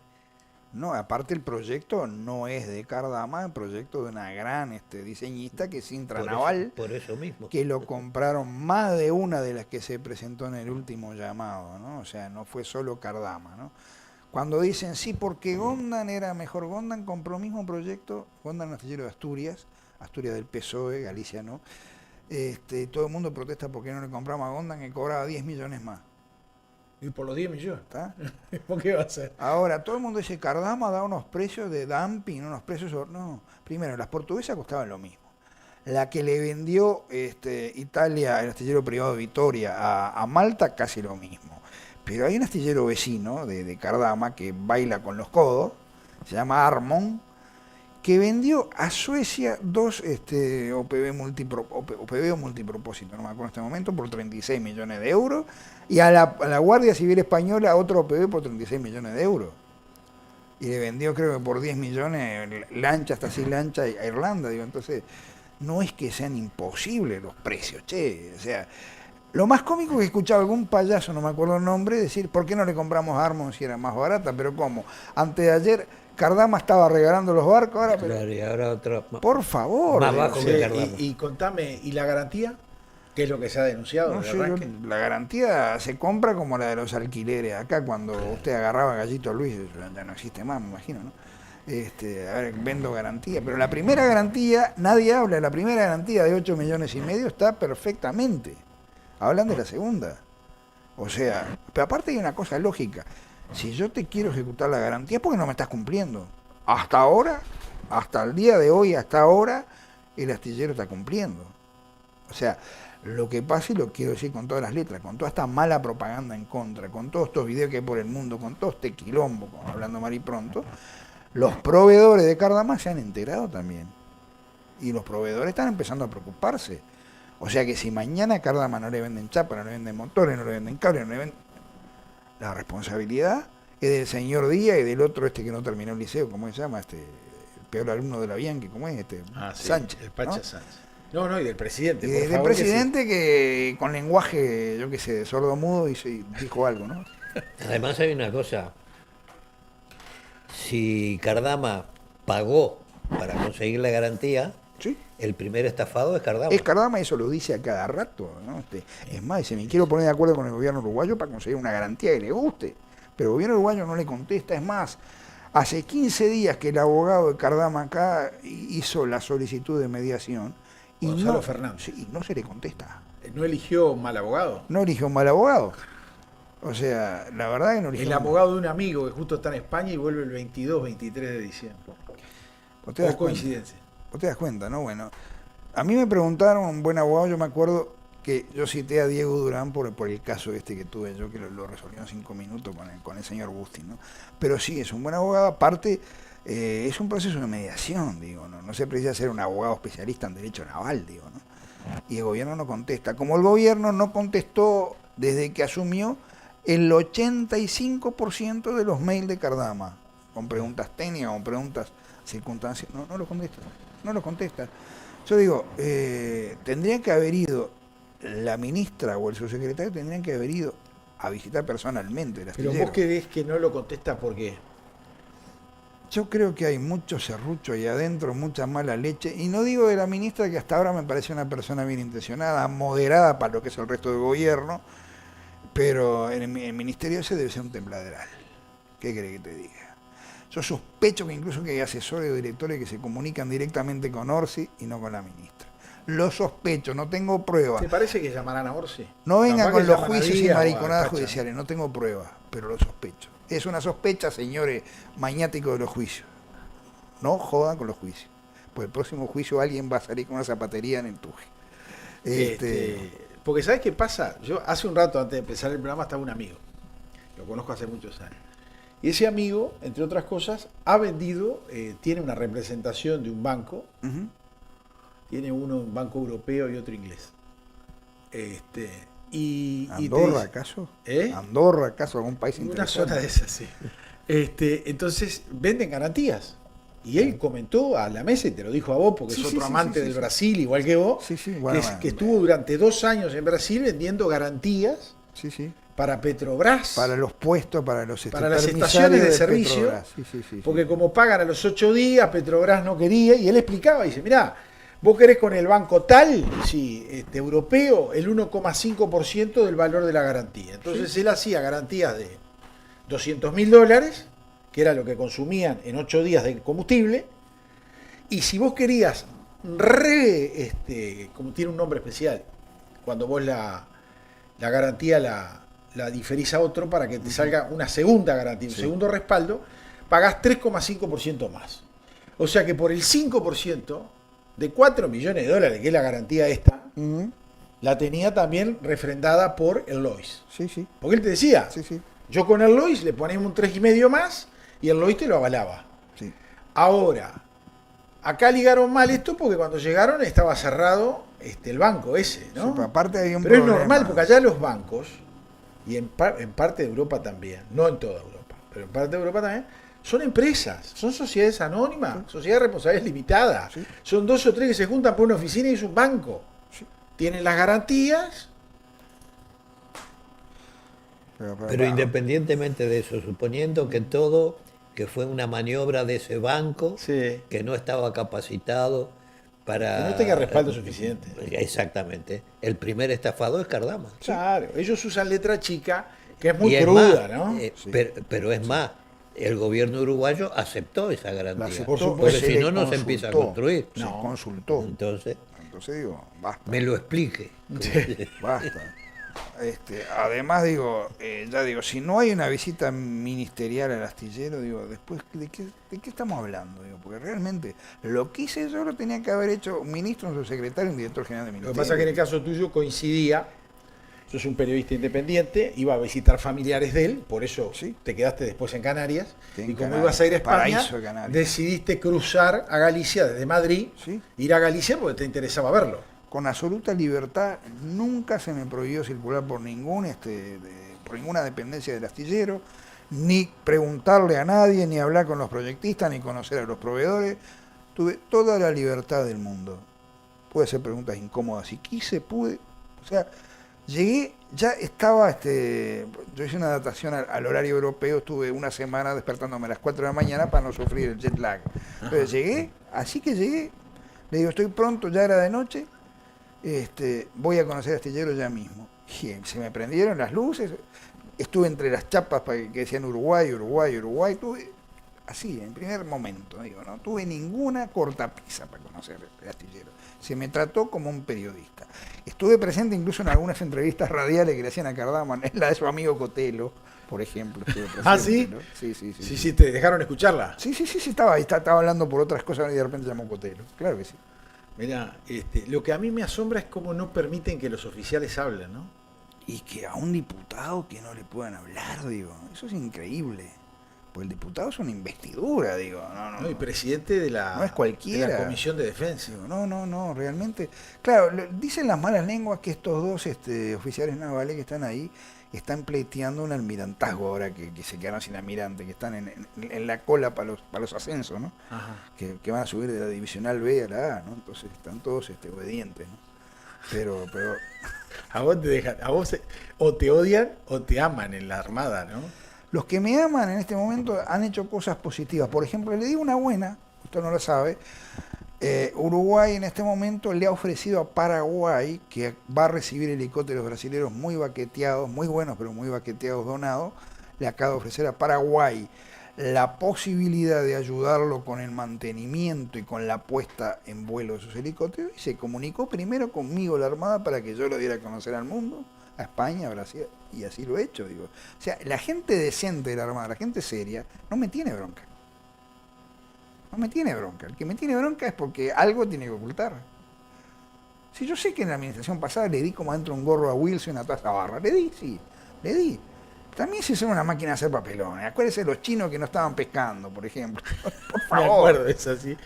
No, aparte el proyecto no es de Cardama, el proyecto de una gran diseñista que es Sintra Naval, Por eso mismo. que lo compraron más de una de las que se presentó en el último llamado, ¿no? O sea, no fue solo Cardama, ¿no? Cuando dicen, sí, porque Gondan era mejor, Gondan compró el mismo proyecto, Gondan astillero de Asturias, Asturias del PSOE, Galicia no, todo el mundo protesta porque no le compramos a Gondan, que cobraba 10 millones más. Y por los 10 millones. ¿Está? ¿Por qué va a ser? Ahora, todo el mundo dice, Cardama da unos precios de dumping, unos precios... No, primero, las portuguesas costaban lo mismo. La que le vendió Italia, el astillero privado de Vitoria, a Malta, casi lo mismo. Pero hay un astillero vecino de Cardama que baila con los codos, se llama Armon, que vendió a Suecia dos OPV o multipropósito, no me acuerdo en este momento, por 36 millones de euros, y a la Guardia Civil Española otro OPV por 36 millones de euros. Y le vendió, creo que por 10 millones, lancha, hasta así lancha a Irlanda. Digo, entonces, no es que sean imposibles los precios, che. O sea, lo más cómico que he escuchado algún payaso, no me acuerdo el nombre, decir, ¿por qué no le compramos a Armon si era más barata? Pero ¿cómo? Antes de ayer Cardama estaba regalando los barcos, ahora... Pero, Claro, y ahora otro... por favor. Más bajo Sí, que Cardama. y contame, ¿y la garantía? ¿Qué es lo que se ha denunciado? No de sé, arranque? la garantía se compra como la de los alquileres. Acá cuando usted agarraba a Gallito Luis, ya no existe más, me imagino, ¿no? A ver, vendo garantía. Pero la primera garantía, nadie habla, la primera garantía de 8 millones y medio está perfectamente. Hablan de la segunda. O sea, pero aparte hay una cosa lógica. Si yo te quiero ejecutar la garantía, ¿por qué no me estás cumpliendo? Hasta ahora, hasta el día de hoy, hasta ahora, el astillero está cumpliendo. O sea, lo que pasa, y lo quiero decir con todas las letras, con toda esta mala propaganda en contra, con todos estos videos que hay por el mundo, con todo este quilombo, como hablando mal y pronto, los proveedores de Cardama se han enterado también. Y los proveedores están empezando a preocuparse. O sea que si mañana a Cardama no le venden chapa, no le venden motores, no le venden cables, no le venden... La responsabilidad es del señor Díaz y del otro que no terminó el liceo, ¿cómo se llama? El peor alumno de la Bianchi, ¿cómo es? Sí, Sánchez. el Pacha ¿no? Sánchez. No, y del presidente. Y por del favor, presidente que con lenguaje, yo qué sé, sordo-mudo dijo algo, ¿no? Además hay una cosa. Si Cardama pagó para conseguir la garantía, Sí. el primer estafado es Cardama. Es Cardama, eso lo dice a cada rato, ¿no? Es más, dice, me quiero poner de acuerdo con el gobierno uruguayo para conseguir una garantía que le guste. Pero el gobierno uruguayo no le contesta. Es más, hace 15 días que el abogado de Cardama acá hizo la solicitud de mediación y Gonzalo Fernández. Sí, y no se le contesta. ¿No eligió un mal abogado? No eligió un mal abogado. O sea, la verdad que no eligió El un- abogado de un amigo que justo está en España y vuelve el 22, 23 de diciembre. ¿Vos te das O cuenta? coincidencia. Vos te das cuenta, ¿no? Bueno, a mí me preguntaron, un buen abogado, yo me acuerdo que yo cité a Diego Durán por el caso que tuve yo, que lo resolvió en 5 minutos con el señor Bustin, ¿no? Pero sí, es un buen abogado, aparte es un proceso de mediación, digo, ¿no? No se precisa ser un abogado especialista en derecho naval, digo, ¿no? Y el gobierno no contesta. Como el gobierno no contestó desde que asumió el 85% de los mails de Cardama, con preguntas técnicas, con preguntas circunstancias, no lo contesta, no lo contesta. Yo digo, tendrían que haber ido la ministra o el subsecretario, tendrían que haber ido a visitar personalmente el Pero astillero. vos creés que no lo contesta porque Yo creo que hay mucho serrucho ahí adentro, mucha mala leche, y no digo de la ministra, que hasta ahora me parece una persona bien intencionada, moderada para lo que es el resto del gobierno, pero en el ministerio ese debe ser un tembladeral. ¿Qué querés que te diga? Yo sospecho que incluso que hay asesores o directores que se comunican directamente con Orsi y no con la ministra. Lo sospecho, no tengo pruebas. ¿te parece que llamarán a Orsi? No venga Capaz con que los llaman a juicios y Díaz o a mariconadas Pacha. judiciales, no tengo pruebas, pero lo sospecho. Es una sospecha, señores maniáticos de los juicios. No jodan con los juicios. Pues el próximo juicio alguien va a salir con una zapatería en el tuje. Porque ¿sabes qué pasa? Yo hace un rato, antes de empezar el programa, estaba un amigo. Lo conozco hace muchos años. Y ese amigo, entre otras cosas, ha vendido, tiene una representación de un banco. Ujú. Tiene uno, un banco europeo y otro inglés. Y te ¿Andorra dice- acaso? ¿Eh? ¿Andorra acaso? ¿Algún país Una interesante? zona de esas, sí. Entonces, venden garantías. Y él comentó a la mesa, y te lo dijo a vos, porque Sí, es sí, otro sí, amante sí, del sí. Brasil, igual que vos, Sí, sí, bueno, que bueno. estuvo durante 2 años en Brasil vendiendo garantías Sí, sí. para Petrobras, para los puestos, para las estaciones de servicio, porque como pagan a los 8 días, Petrobras no quería, y él explicaba, dice, mirá, vos querés con el banco tal, sí, europeo, el 1,5% del valor de la garantía. Entonces él hacía garantías de $200.000, que era lo que consumían en 8 días de combustible, y si vos querías como tiene un nombre especial, cuando vos la garantía la diferís a otro para que te salga una segunda garantía, un segundo respaldo, pagás 3,5% más. O sea que por el 5% de $4 millones, que es la garantía esta, la tenía también refrendada por el Lois. Sí. Porque él te decía, yo con el Lois le ponemos un 3,5 más y el Lois te lo avalaba. Sí. Ahora, acá ligaron mal esto porque cuando llegaron estaba cerrado el banco ese, ¿no? Sí, pero aparte había un pero problema. Es normal porque allá los bancos, y en parte de Europa también, no en toda Europa, pero en parte de Europa también, son empresas, son sociedades anónimas, sociedades de responsabilidad limitada. Son 2 o 3 que se juntan por una oficina y es un banco. Tienen las garantías. Pero independientemente de eso, suponiendo que fue una maniobra de ese banco, que no estaba capacitado para... Que no tenga respaldo suficiente. Exactamente. El primer estafado es Cardama. Claro, ellos usan letra chica, que es muy Y es cruda, más, ¿no? Pero es más, el gobierno uruguayo aceptó esa garantía. Porque si no, no se empieza a construir. Se consultó. Entonces digo, basta. me lo explique. Basta. Además digo, si no hay una visita ministerial al astillero, digo, después ¿de qué estamos hablando? Digo, porque realmente lo que hice yo lo tenía que haber hecho un ministro, un subsecretario, un director general de Lo ministerio. que pasa es que en el caso tuyo coincidía, sos un periodista independiente, iba a visitar familiares de él, por eso te quedaste después en Canarias, y como ibas a ir a España, decidiste cruzar a Galicia desde Madrid, ir a Galicia porque te interesaba verlo. Con absoluta libertad, nunca se me prohibió circular por ninguna dependencia del astillero, ni preguntarle a nadie, ni hablar con los proyectistas, ni conocer a los proveedores. Tuve toda la libertad del mundo. Pude hacer preguntas incómodas si quise, pude. O sea, llegué, ya estaba, yo hice una adaptación al horario europeo, estuve una semana despertándome a las 4 de la mañana para no sufrir el jet lag. Entonces llegué, le digo, estoy pronto, ya era de noche, voy a conocer astillero ya mismo. Y se me prendieron las luces, estuve entre las chapas que decían Uruguay, tuve, así, en primer momento, no tuve ninguna cortapisa para conocer el astillero. Se me trató como un periodista. Estuve presente incluso en algunas entrevistas radiales que le hacían a Cardama, en la de su amigo Cotelo, por ejemplo. ¿Ah, sí? ¿No? Sí, ¿te dejaron escucharla? Sí, estaba hablando por otras cosas y de repente llamó Cotelo. Claro que sí. Mirá, lo que a mí me asombra es cómo no permiten que los oficiales hablen, ¿no? Y que a un diputado que no le puedan hablar, eso es increíble. Pues el diputado es una investidura, No, y presidente de no es cualquiera. De la Comisión de Defensa. No, realmente. Claro, dicen las malas lenguas que estos dos oficiales navales que están ahí están pleiteando un almirantazgo ahora que se quedaron sin almirante, que están en la cola para los ascensos, ¿no? Ajá. Que van a subir de la divisional B a la A, ¿no? Entonces están todos obedientes, ¿no? Pero a vos te dejan, o te odian o te aman en la Armada, ¿no? Los que me aman en este momento han hecho cosas positivas. Por ejemplo, le digo una buena, usted no la sabe. Uruguay en este momento le ha ofrecido a Paraguay, que va a recibir helicópteros brasileños muy baqueteados, muy buenos, pero muy baqueteados, donados. Le acaba de ofrecer a Paraguay la posibilidad de ayudarlo con el mantenimiento y con la puesta en vuelo de sus helicópteros. Y se comunicó primero conmigo, la Armada, para que yo lo diera a conocer al mundo, a España, a Brasil, y así lo he hecho. O sea, la gente decente de la Armada, la gente seria, no me tiene bronca. No me tiene bronca. El que me tiene bronca es porque algo tiene que ocultar. Si yo sé que en la administración pasada le di como adentro un gorro a Wilson y una taza barra, le di. También se hizo una máquina de hacer papelones. Acuérdense de los chinos que no estaban pescando, por ejemplo. Por favor. Me acuerdo, es así.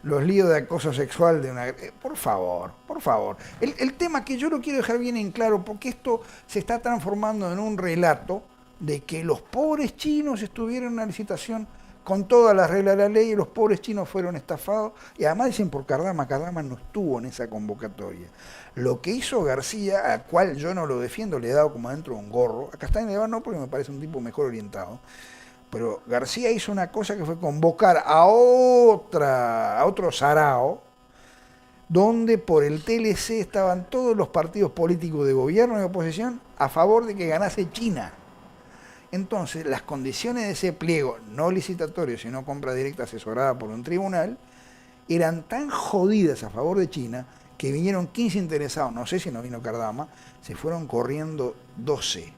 Los líos de acoso sexual de una... Por favor. El tema que yo lo quiero dejar bien en claro, porque esto se está transformando en un relato de que los pobres chinos estuvieron en una licitación con todas las reglas de la ley, y los pobres chinos fueron estafados, y además dicen por Cardama no estuvo en esa convocatoria. Lo que hizo García, al cual yo no lo defiendo, le he dado como adentro un gorro, a Castañeda no, porque me parece un tipo mejor orientado, pero García hizo una cosa que fue convocar a otro sarao, donde por el TLC estaban todos los partidos políticos de gobierno y oposición a favor de que ganase China. Entonces, las condiciones de ese pliego, no licitatorio, sino compra directa asesorada por un tribunal, eran tan jodidas a favor de China que vinieron 15 interesados, no sé si no vino Cardama, se fueron corriendo 12,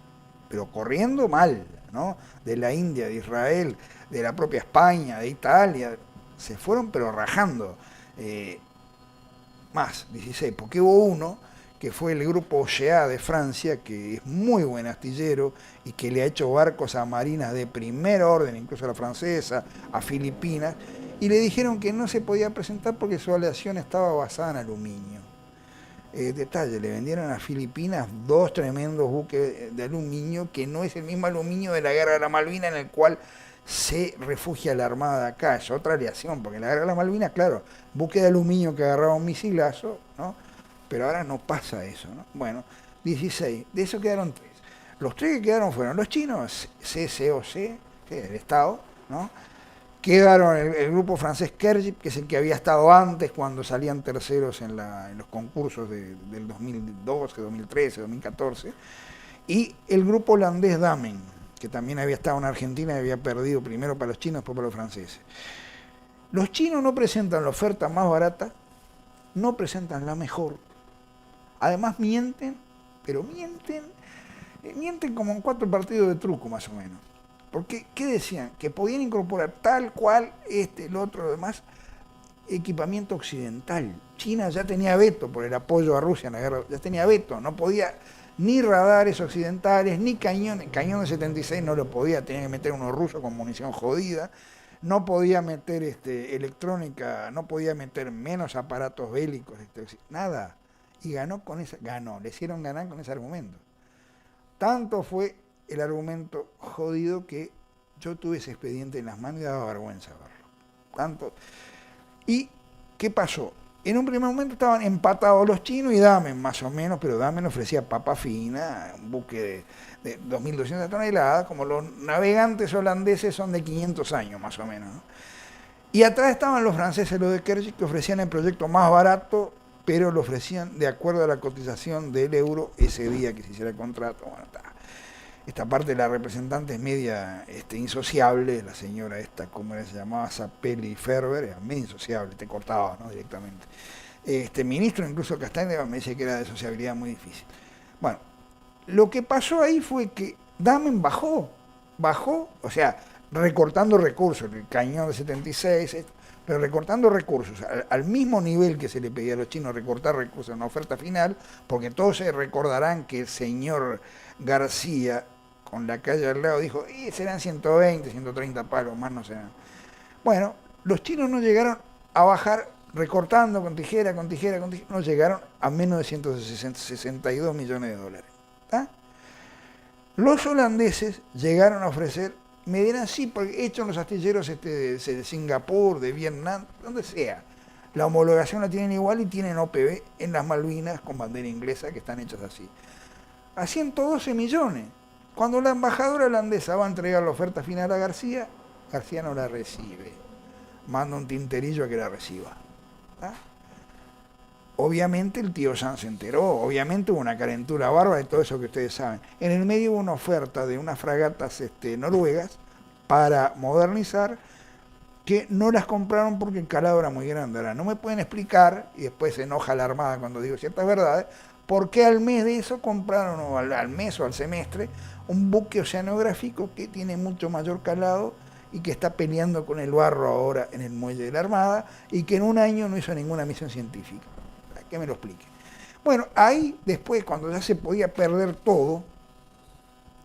pero corriendo mal, ¿no? De la India, de Israel, de la propia España, de Italia, se fueron pero rajando. Más, 16, porque hubo uno que fue el grupo OGEA de Francia, que es muy buen astillero y que le ha hecho barcos a marinas de primer orden, incluso a la francesa, a Filipinas, y le dijeron que no se podía presentar porque su aleación estaba basada en aluminio. Detalle, le vendieron a Filipinas 2 tremendos buques de aluminio, que no es el mismo aluminio de la Guerra de la Malvinas, en el cual se refugia la Armada de acá, es otra aleación, porque en la Guerra de las Malvinas, claro, buque de aluminio que agarraba un misilazo, ¿no? Pero ahora no pasa eso, ¿no? Bueno, 16, de eso quedaron 3. Los 3 que quedaron fueron los chinos, CCOC, que es el Estado, ¿no? Quedaron el grupo francés Kerjip, que es el que había estado antes cuando salían terceros en los concursos del 2012, 2013, 2014, y el grupo holandés Damen, que también había estado en Argentina y había perdido primero para los chinos, después para los franceses. Los chinos no presentan la oferta más barata, no presentan la mejor. Además mienten, pero mienten como en 4 partidos de truco más o menos. Porque, ¿qué decían? Que podían incorporar tal cual, el otro, lo demás, equipamiento occidental. China ya tenía veto por el apoyo a Rusia en la guerra, ya tenía veto, no podía ni radares occidentales, ni cañones. Cañón de 76 no lo podía, tenía que meter unos rusos con munición jodida, no podía meter electrónica, no podía meter menos aparatos bélicos, nada. Y ganó, le hicieron ganar con ese argumento. Tanto fue el argumento jodido que yo tuve ese expediente en las manos y daba vergüenza verlo. Tanto. ¿Y qué pasó? En un primer momento estaban empatados los chinos y Damen, más o menos, pero Damen ofrecía papa fina, un buque de 2.200 toneladas, como los navegantes holandeses son de 500 años, más o menos, ¿no? Y atrás estaban los franceses, los de Kerjip, que ofrecían el proyecto más barato, pero lo ofrecían de acuerdo a la cotización del euro ese día que se hiciera el contrato. Bueno, esta parte de la representante es media insociable, la señora esta, ¿cómo se llamaba? Zapelli Ferber, era medio insociable, te cortaba, ¿no? Directamente. Ministro, incluso Castañeda, me dice que era de sociabilidad muy difícil. Bueno, lo que pasó ahí fue que Damen bajó, o sea, recortando recursos, el cañón de 76, pero recortando recursos al mismo nivel que se le pedía a los chinos recortar recursos en la oferta final, porque todos se recordarán que el señor García, con la calle al lado, dijo, serán 120, 130 palos, más no serán. Bueno, los chinos no llegaron a bajar recortando con tijera, no llegaron a menos de 162 millones de dólares. ¿Tá? Los holandeses llegaron a ofrecer, me dirán, sí, porque hechos en los astilleros de Singapur, de Vietnam, donde sea. La homologación la tienen igual y tienen OPB en las Malvinas con bandera inglesa, que están hechas así. A 112 millones. Cuando la embajadora holandesa va a entregar la oferta final a García, García no la recibe. Manda un tinterillo a que la reciba. ¿Ah? Obviamente el tío San se enteró, obviamente hubo una calentura bárbara de todo eso que ustedes saben. En el medio hubo una oferta de unas fragatas noruegas para modernizar, que no las compraron porque el calado era muy grande. Ahora, no me pueden explicar, y después se enoja la Armada cuando digo ciertas verdades, por qué al mes de eso compraron, o al mes o al semestre, un buque oceanográfico que tiene mucho mayor calado y que está peleando con el barro ahora en el muelle de la Armada y que en un año no hizo ninguna misión científica. Que me lo explique. Bueno, ahí después, cuando ya se podía perder todo,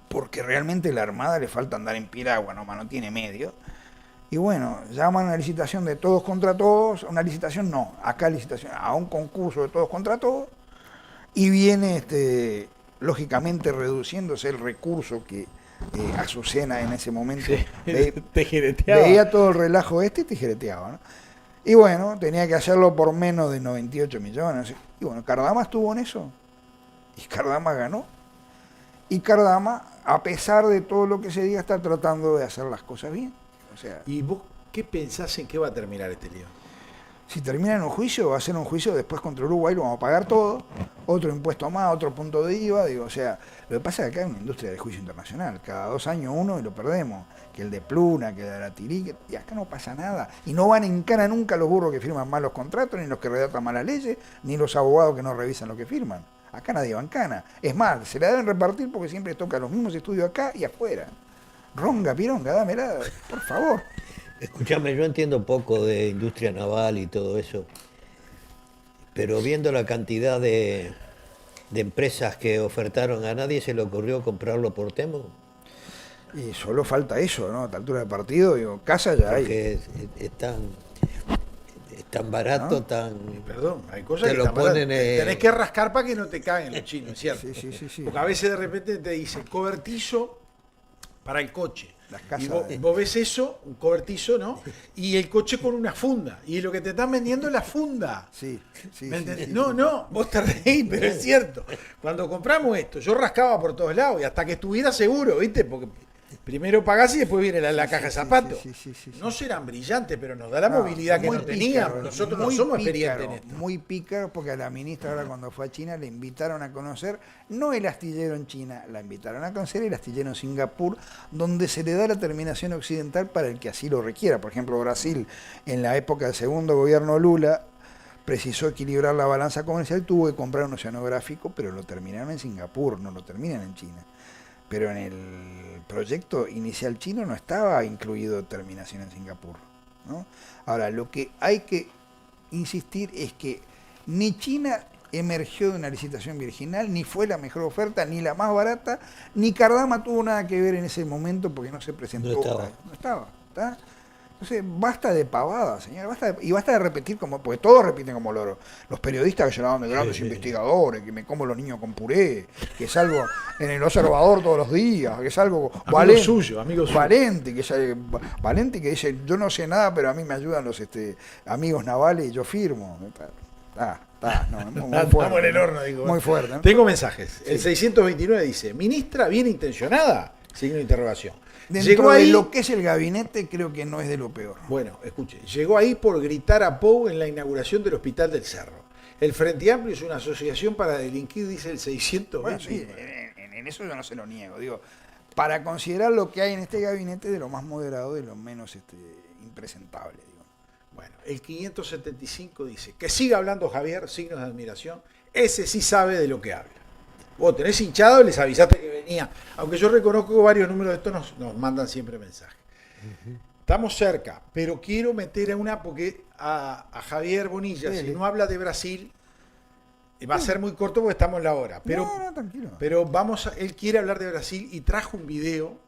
porque realmente la Armada le falta andar en piragua, no tiene medio, y bueno, llaman a una licitación de todos contra todos, una licitación no, acá licitación, a un concurso de todos contra todos, y viene lógicamente reduciéndose el recurso que Azucena en ese momento. Sí, tijereteaba. Veía todo el relajo y tijereteaba, ¿no? Y bueno, tenía que hacerlo por menos de 98 millones. Y bueno, Cardama estuvo en eso. Y Cardama ganó. Y Cardama, a pesar de todo lo que se diga, está tratando de hacer las cosas bien. O sea, ¿y vos qué pensás en qué va a terminar este lío? Si termina en un juicio, va a ser un juicio después contra Uruguay, lo vamos a pagar todo, otro impuesto más, otro punto de IVA, digo, o sea, lo que pasa es que acá hay una industria del juicio internacional, cada 2 años uno y lo perdemos, que el de Pluna, que el de la Tirí, y acá no pasa nada, y no van en cara nunca los burros que firman mal los contratos, ni los que redactan malas leyes, ni los abogados que no revisan lo que firman, acá nadie va en cana, es más, se la deben repartir porque siempre toca los mismos estudios acá y afuera, ronga, pironga, dámela, por favor. Escúchame, yo entiendo poco de industria naval y todo eso, pero viendo la cantidad de empresas que ofertaron, ¿a nadie se le ocurrió comprarlo por Temo? Y solo falta eso, ¿no? A esta altura de partido, digo, casa ya hay. Porque es tan barato, ¿no? tan... Perdón, hay cosas te que lo ponen... tenés que rascar para que no te caguen los chinos, ¿cierto? Sí. Porque a veces de repente te dicen cobertizo para el coche. Las casas Y vos ves eso, un cobertizo, ¿no? Y el coche con una funda. Y lo que te están vendiendo es la funda. Sí. ¿Me entendés? No, vos te reís, pero es cierto. Cuando compramos esto, yo rascaba por todos lados y hasta que estuviera seguro, ¿viste? Porque primero pagás y después viene la caja de zapatos. Sí. No serán brillantes, pero nos da la movilidad que no teníamos. Nosotros no somos experiencias en esto. Muy pícaro, porque a la ministra ahora cuando fue a China le invitaron a conocer, no el astillero en China, la invitaron a conocer el astillero en Singapur, donde se le da la terminación occidental para el que así lo requiera. Por ejemplo, Brasil, en la época del segundo gobierno Lula, precisó equilibrar la balanza comercial, tuvo que comprar un oceanográfico, pero lo terminaron en Singapur, no lo terminan en China. Pero en el proyecto inicial chino no estaba incluido terminación en Singapur, ¿no? Ahora, lo que hay que insistir es que ni China emergió de una licitación virginal, ni fue la mejor oferta, ni la más barata, ni Cardama tuvo nada que ver en ese momento porque no se presentó. No estaba. ¿Está? Entonces, basta de pavada, señor, basta de repetir porque todos repiten como loro. Los periodistas que llegaban de grandes investigadores, que me como los niños con puré, que salgo en el Observador todos los días, que salgo Valente, que dice, yo no sé nada, pero a mí me ayudan los amigos navales y yo firmo. Estamos en el horno, digo. Muy fuerte, ¿no? Tengo mensajes. Sí. El 629 dice, ministra bien intencionada, signo de interrogación. Dentro de lo que es el gabinete, creo que no es de lo peor. Bueno, escuche, llegó ahí por gritar a Pou en la inauguración del Hospital del Cerro. El Frente Amplio es una asociación para delinquir, dice el 620. Bueno, sí, en eso yo no se lo niego. Digo, para considerar lo que hay en este gabinete de lo más moderado, de lo menos impresentable. Digo. Bueno, el 575 dice, que siga hablando Javier, signos de admiración, ese sí sabe de lo que habla. Vos tenés hinchado y les avisaste que venía. Aunque yo reconozco que varios números de estos nos mandan siempre mensajes. Estamos cerca, pero quiero meter a una porque a Javier Bonilla, si no habla de Brasil, va a ser muy corto porque estamos en la hora. Pero, no, tranquilo. Pero él quiere hablar de Brasil y trajo un video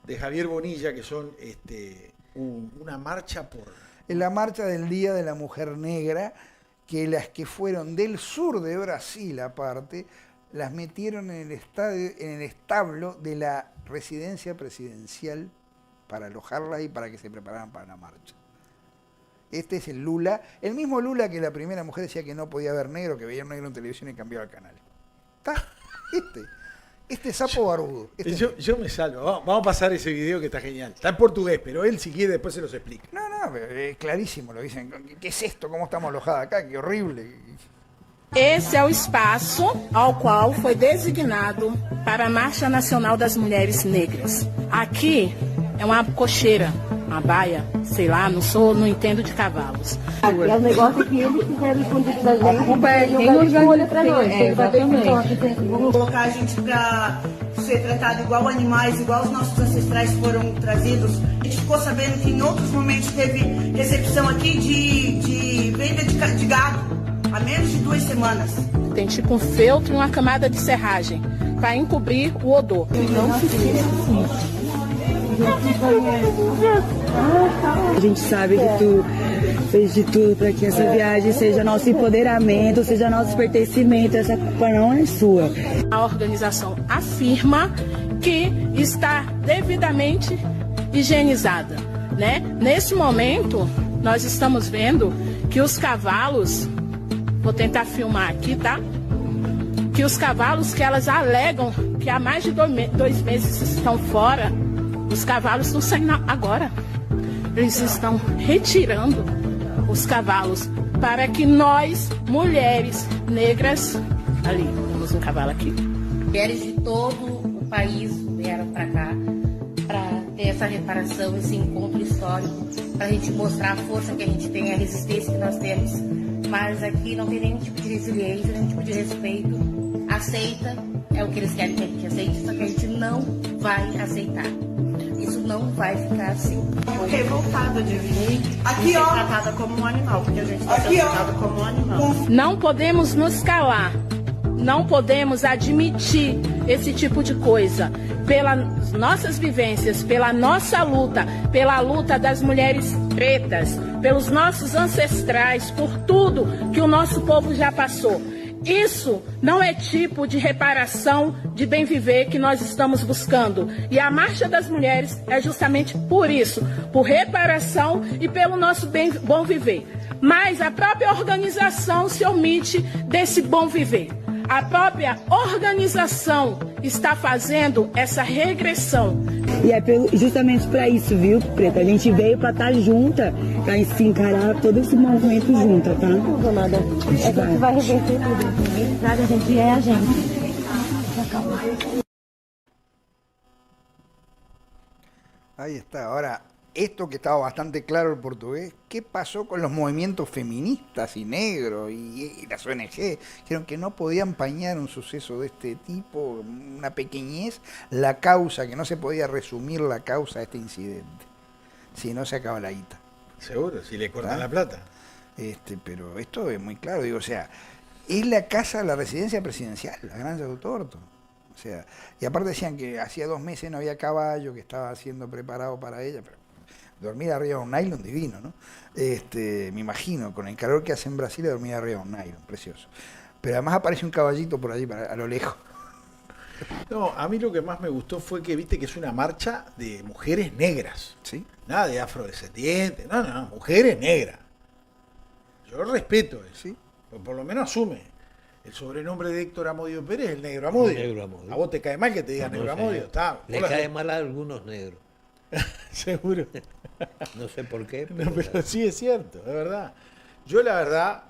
de Javier Bonilla que son una marcha por... En la marcha del Día de la Mujer Negra, que las que fueron del sur de Brasil aparte, las metieron en el establo de la residencia presidencial para alojarlas y para que se prepararan para la marcha. Este es el Lula, el mismo Lula que la primera mujer decía que no podía ver negro, que veía un negro en televisión y cambiaba el canal. ¿Está? Este sapo barbudo. Yo me salvo. Vamos a pasar ese video que está genial. Está en portugués, pero él si quiere después se los explica. No, es clarísimo, lo dicen. ¿Qué es esto? ¿Cómo estamos alojadas acá? ¡Qué horrible! Esse é o espaço ao qual foi designado para a Marcha Nacional das Mulheres Negras. Aqui é uma cocheira, uma baia, sei lá, não entendo de cavalos. É o negócio que eles fizeram escondido da gente. A culpa é quem organiza pra nós. Vamos colocar a gente pra ser tratado igual animais, igual os nossos ancestrais foram trazidos. A gente ficou sabendo que em outros momentos teve recepção aqui de venda de gado. Há menos de 2 semanas. Tem tipo um feltro e uma camada de serragem para encobrir o odor. Não se esqueça assim. A gente sabe que tu fez de tudo para que essa viagem seja nosso empoderamento, seja nosso pertencimento. Essa culpa não é sua. A organização afirma que está devidamente higienizada, né? Nesse momento, nós estamos vendo que os cavalos, vou tentar filmar aqui, tá? Que os cavalos que elas alegam que há mais de 2 meses estão fora, os cavalos não saem agora. Eles estão retirando os cavalos para que nós, mulheres negras, ali, temos um cavalo aqui. Mulheres de todo o país vieram para cá para ter essa reparação, esse encontro histórico, para a gente mostrar a força que a gente tem, a resistência que nós temos. Mas aqui não tem nenhum tipo de resiliência, nenhum tipo de respeito. Aceita, é o que eles querem que a gente aceite, só que a gente não vai aceitar. Isso não vai ficar assim. Fico revoltada de vir aqui, ser tratada como um animal, porque a gente está sendo tratada como um animal. Não podemos nos calar, não podemos admitir esse tipo de coisa. Pelas nossas vivências, pela nossa luta, pela luta das mulheres pretas, pelos nossos ancestrais, por tudo que o nosso povo já passou. Isso não é tipo de reparação de bem viver que nós estamos buscando. E a Marcha das Mulheres é justamente por isso, por reparação e pelo nosso bom viver. Mas a própria organização se omite desse bom viver. A própria organização está fazendo essa regressão. E é justamente para isso, viu, Preta? A gente veio para estar junta, para se encarar todo esse movimento junta, tá? Não, nada. A gente vai reverter tudo. Nada, a gente é a gente. Ahí está. Ahora, esto que estaba bastante claro el portugués, ¿qué pasó con los movimientos feministas y negros y las ONG? Dijeron que no podían pañar un suceso de este tipo, una pequeñez, la causa, que no se podía resumir la causa de este incidente. Si no, se acaba la guita. Seguro, si le cortan la plata. Pero esto es muy claro, digo, o sea, es la casa, la residencia presidencial, la Granja do Torto. O sea, y aparte decían que hacía 2 meses no había caballo, que estaba siendo preparado para ella, pero dormir arriba de un nylon divino, ¿no? Me imagino, con el calor que hace en Brasil, dormir arriba de un nylon, precioso. Pero además aparece un caballito por allí, a lo lejos. No, a mí lo que más me gustó fue que viste que es una marcha de mujeres negras. ¿Sí? Nada de afrodescendientes, no, mujeres negras. Yo respeto eso. ¿Sí? Por lo menos asume. El sobrenombre de Héctor Amodio Pérez es el Negro Amodio. El Negro Amodio. ¿A vos te cae mal que te digan Negro Amodio? Le cae mal a algunos negros. Seguro. No sé por qué. Pero sí es cierto, es verdad. Yo la verdad,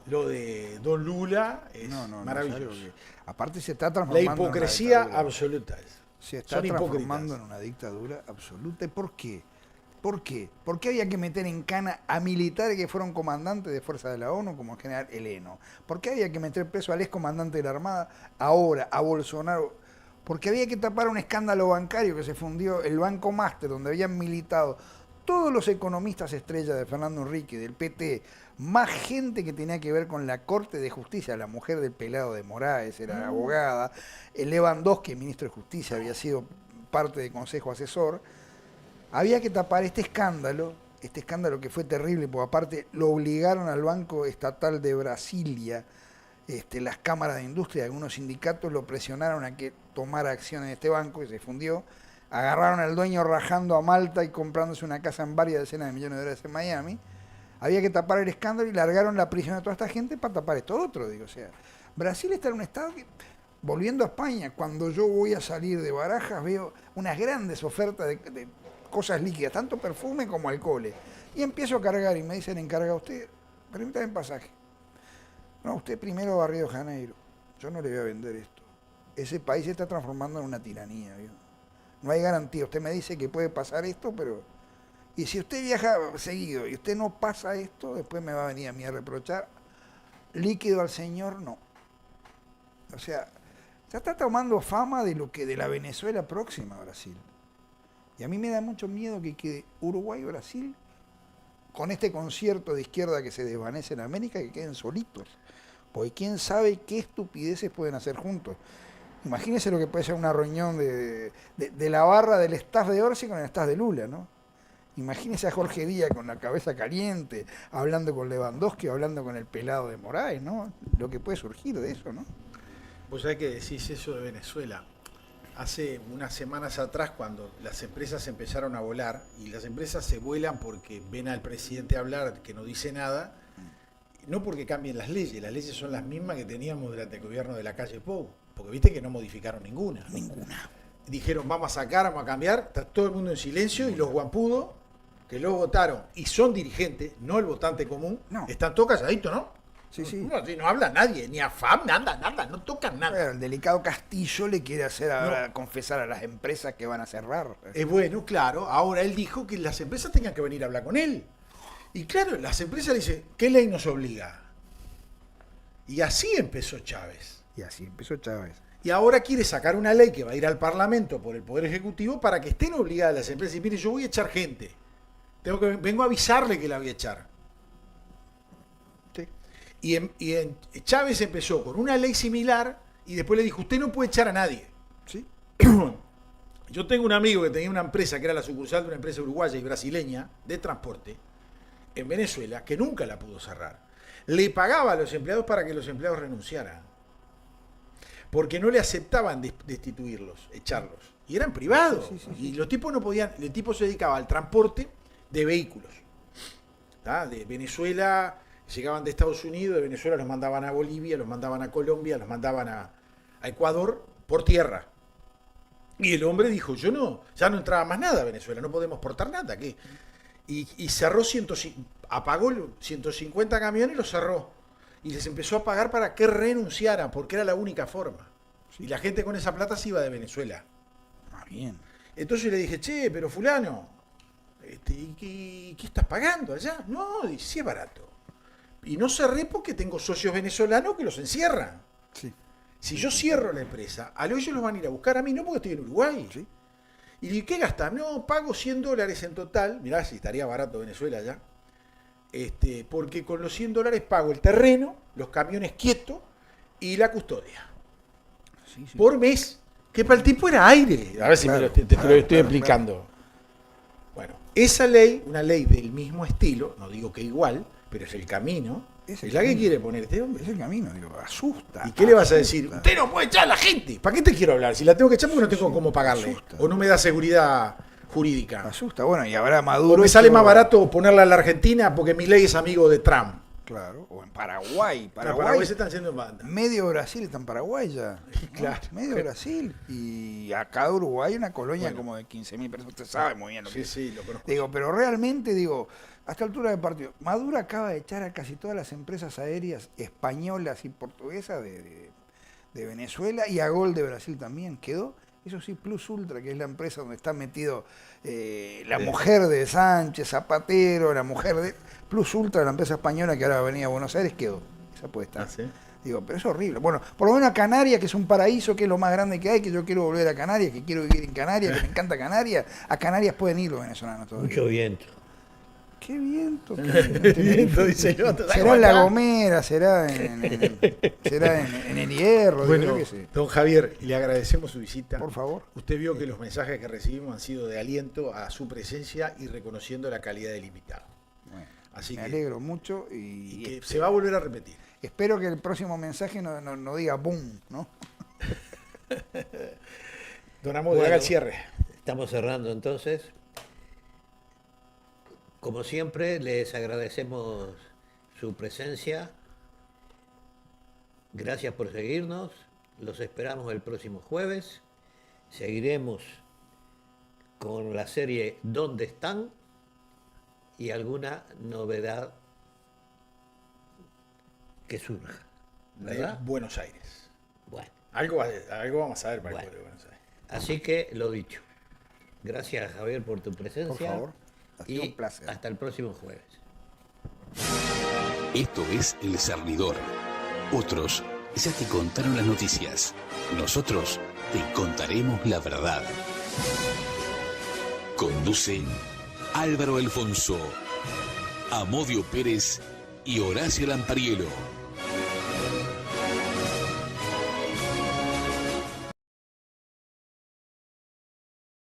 lo de Don Lula es maravilloso. Aparte se está transformando la hipocresía absoluta. Se está transformando en una dictadura absoluta. ¿Por qué? ¿Por qué? ¿Por qué había que meter en cana a militares que fueron comandantes de fuerzas de la ONU, como el general Heleno? ¿Por qué había que meter preso al excomandante de la Armada ahora, a Bolsonaro? Porque había que tapar un escándalo bancario que se fundió, el Banco Máster, donde habían militado todos los economistas estrellas de Fernando Henrique, del PT, más gente que tenía que ver con la Corte de Justicia, la mujer del pelado de Moraes, era abogada, el Lewandowski, ministro de Justicia, había sido parte del Consejo Asesor. Había que tapar este escándalo que fue terrible, porque aparte lo obligaron al Banco Estatal de Brasilia, las cámaras de industria, algunos sindicatos lo presionaron a que tomara acción en este banco y se fundió. Agarraron al dueño rajando a Malta y comprándose una casa en varias decenas de millones de dólares en Miami. Había que tapar el escándalo y largaron la prisión a toda esta gente para tapar esto otro. Digo, o sea, Brasil está en un estado que, volviendo a España, cuando yo voy a salir de Barajas veo unas grandes ofertas de cosas líquidas, tanto perfume como alcoholes. Y empiezo a cargar y me dicen, encarga usted, permítame el pasaje. No, usted primero va a Río de Janeiro. Yo no le voy a vender esto. Ese país se está transformando en una tiranía. ¿Vio? No hay garantía. Usted me dice que puede pasar esto, pero... Y si usted viaja seguido y usted no pasa esto, después me va a venir a mí a reprochar. Líquido al señor, no. O sea, ya está tomando fama de lo que de la Venezuela próxima a Brasil. Y a mí me da mucho miedo que quede Uruguay y Brasil con este concierto de izquierda que se desvanece en América, que queden solitos. Porque quién sabe qué estupideces pueden hacer juntos. Imagínense lo que puede ser una reunión de la barra del staff de Orsi con el staff de Lula, ¿no? Imagínense a Jorge Díaz con la cabeza caliente, hablando con Lewandowski, hablando con el pelado de Moraes, ¿no? Lo que puede surgir de eso, ¿no? Vos sabés que decís eso de Venezuela. Hace unas semanas atrás, cuando las empresas empezaron a volar, y las empresas se vuelan porque ven al presidente hablar que no dice nada, no porque cambien las leyes son las mismas que teníamos durante el gobierno de la calle Pou, porque viste que no modificaron ninguna. Dijeron, vamos a sacar, vamos a cambiar, está todo el mundo en silencio, y los guampudos, que luego votaron, y son dirigentes, no el votante común, están todos calladitos, ¿no? Sí. No habla nadie, ni AFAM, nada, no tocan nada. Pero el delicado Castillo le quiere hacer ahora confesar a las empresas que van a cerrar. Bueno, claro, ahora él dijo que las empresas tengan que venir a hablar con él. Y claro, las empresas le dicen, ¿qué ley nos obliga? Y así empezó Chávez. Y ahora quiere sacar una ley que va a ir al Parlamento por el Poder Ejecutivo para que estén obligadas las empresas. Y mire, yo voy a echar gente. Vengo a avisarle que la voy a echar. Y Chávez empezó con una ley similar y después le dijo, usted no puede echar a nadie. ¿Sí? Yo tengo un amigo que tenía una empresa que era la sucursal de una empresa uruguaya y brasileña de transporte en Venezuela, que nunca la pudo cerrar. Le pagaba a los empleados para que los empleados renunciaran. Porque no le aceptaban destituirlos, echarlos. Y eran privados. Y los tipos no podían, el tipo se dedicaba al transporte de vehículos. ¿Tá? De Venezuela... Llegaban de Estados Unidos, de Venezuela los mandaban a Bolivia, los mandaban a Colombia, los mandaban a Ecuador por tierra. Y el hombre dijo, ya no entraba más nada a Venezuela, no podemos portar nada. ¿Qué? Y cerró, apagó 150 camiones y los cerró. Y les empezó a pagar para que renunciaran, porque era la única forma. Y la gente con esa plata se iba de Venezuela. Bien. Entonces le dije, che, pero fulano, ¿qué estás pagando allá? No, sí es barato. Y no cerré porque tengo socios venezolanos que los encierran. Si yo cierro la empresa, a ellos los van a ir a buscar a mí, no porque estoy en Uruguay. ¿Y qué gastan? No, pago $100 en total. Mirá, si estaría barato Venezuela ya. Porque con los $100 pago el terreno, los camiones quietos y la custodia. Por mes. Que para el tipo era aire. A ver si te lo estoy explicando. Bueno, esa ley, una ley del mismo estilo, no digo que igual, pero es el camino, es la que quiere poner este hombre. Es el camino, asusta. ¿Y qué le vas a decir? Usted no puede echar a la gente. ¿Para qué te quiero hablar? Si la tengo que echar porque no tengo cómo pagarle. Asusta. O no me da seguridad jurídica. Asusta, bueno, y habrá Maduro. O me sale más barato ponerla a la Argentina porque Milei es amigo de Trump. Claro, o en Paraguay. Paraguay se están haciendo en banda. Medio Brasil está en Paraguay ya. Claro. Medio Brasil. Y acá de Uruguay una colonia como de 15.000 personas. Usted sabe muy bien lo que es. Sí, lo conozco. Pero realmente, a esta altura del partido, Maduro acaba de echar a casi todas las empresas aéreas españolas y portuguesas de Venezuela y a Gol de Brasil también. Quedó, eso sí, Plus Ultra, que es la empresa donde está metido la mujer de Sánchez, Zapatero, la mujer de Plus Ultra, la empresa española que ahora va a venir a Buenos Aires, quedó. Esa puede estar. ¿Sí? Pero es horrible. Bueno, por lo menos a Canarias, que es un paraíso, que es lo más grande que hay, que yo quiero volver a Canarias, que quiero vivir en Canarias, que me encanta Canarias. A Canarias pueden ir los venezolanos todavía. Mucho viento. ¿Qué viento? Viento, dice yo. Será en La Gomera, será en el Hierro. Bueno, que sí. Don Javier, le agradecemos su visita. Por favor. Usted vio que los mensajes que recibimos han sido de aliento a su presencia y reconociendo la calidad del invitado. Bueno, así me alegro mucho y que se va a volver a repetir. Espero que el próximo mensaje no diga boom, ¿no? Don Amodio, haga el cierre. Estamos cerrando entonces. Como siempre, les agradecemos su presencia. Gracias por seguirnos. Los esperamos el próximo jueves. Seguiremos con la serie ¿Dónde están? Y alguna novedad que surja, ¿verdad? De Buenos Aires. Bueno. Algo vamos a ver para el pueblo de Buenos Aires. Así que lo dicho. Gracias, Javier, por tu presencia. Por favor. Ha sido un placer. Hasta el próximo jueves. Esto es El Cernidor. Otros ya te contaron las noticias. Nosotros te contaremos la verdad. Conducen Álvaro Alfonso, Amodio Pérez y Horacio Lampariello.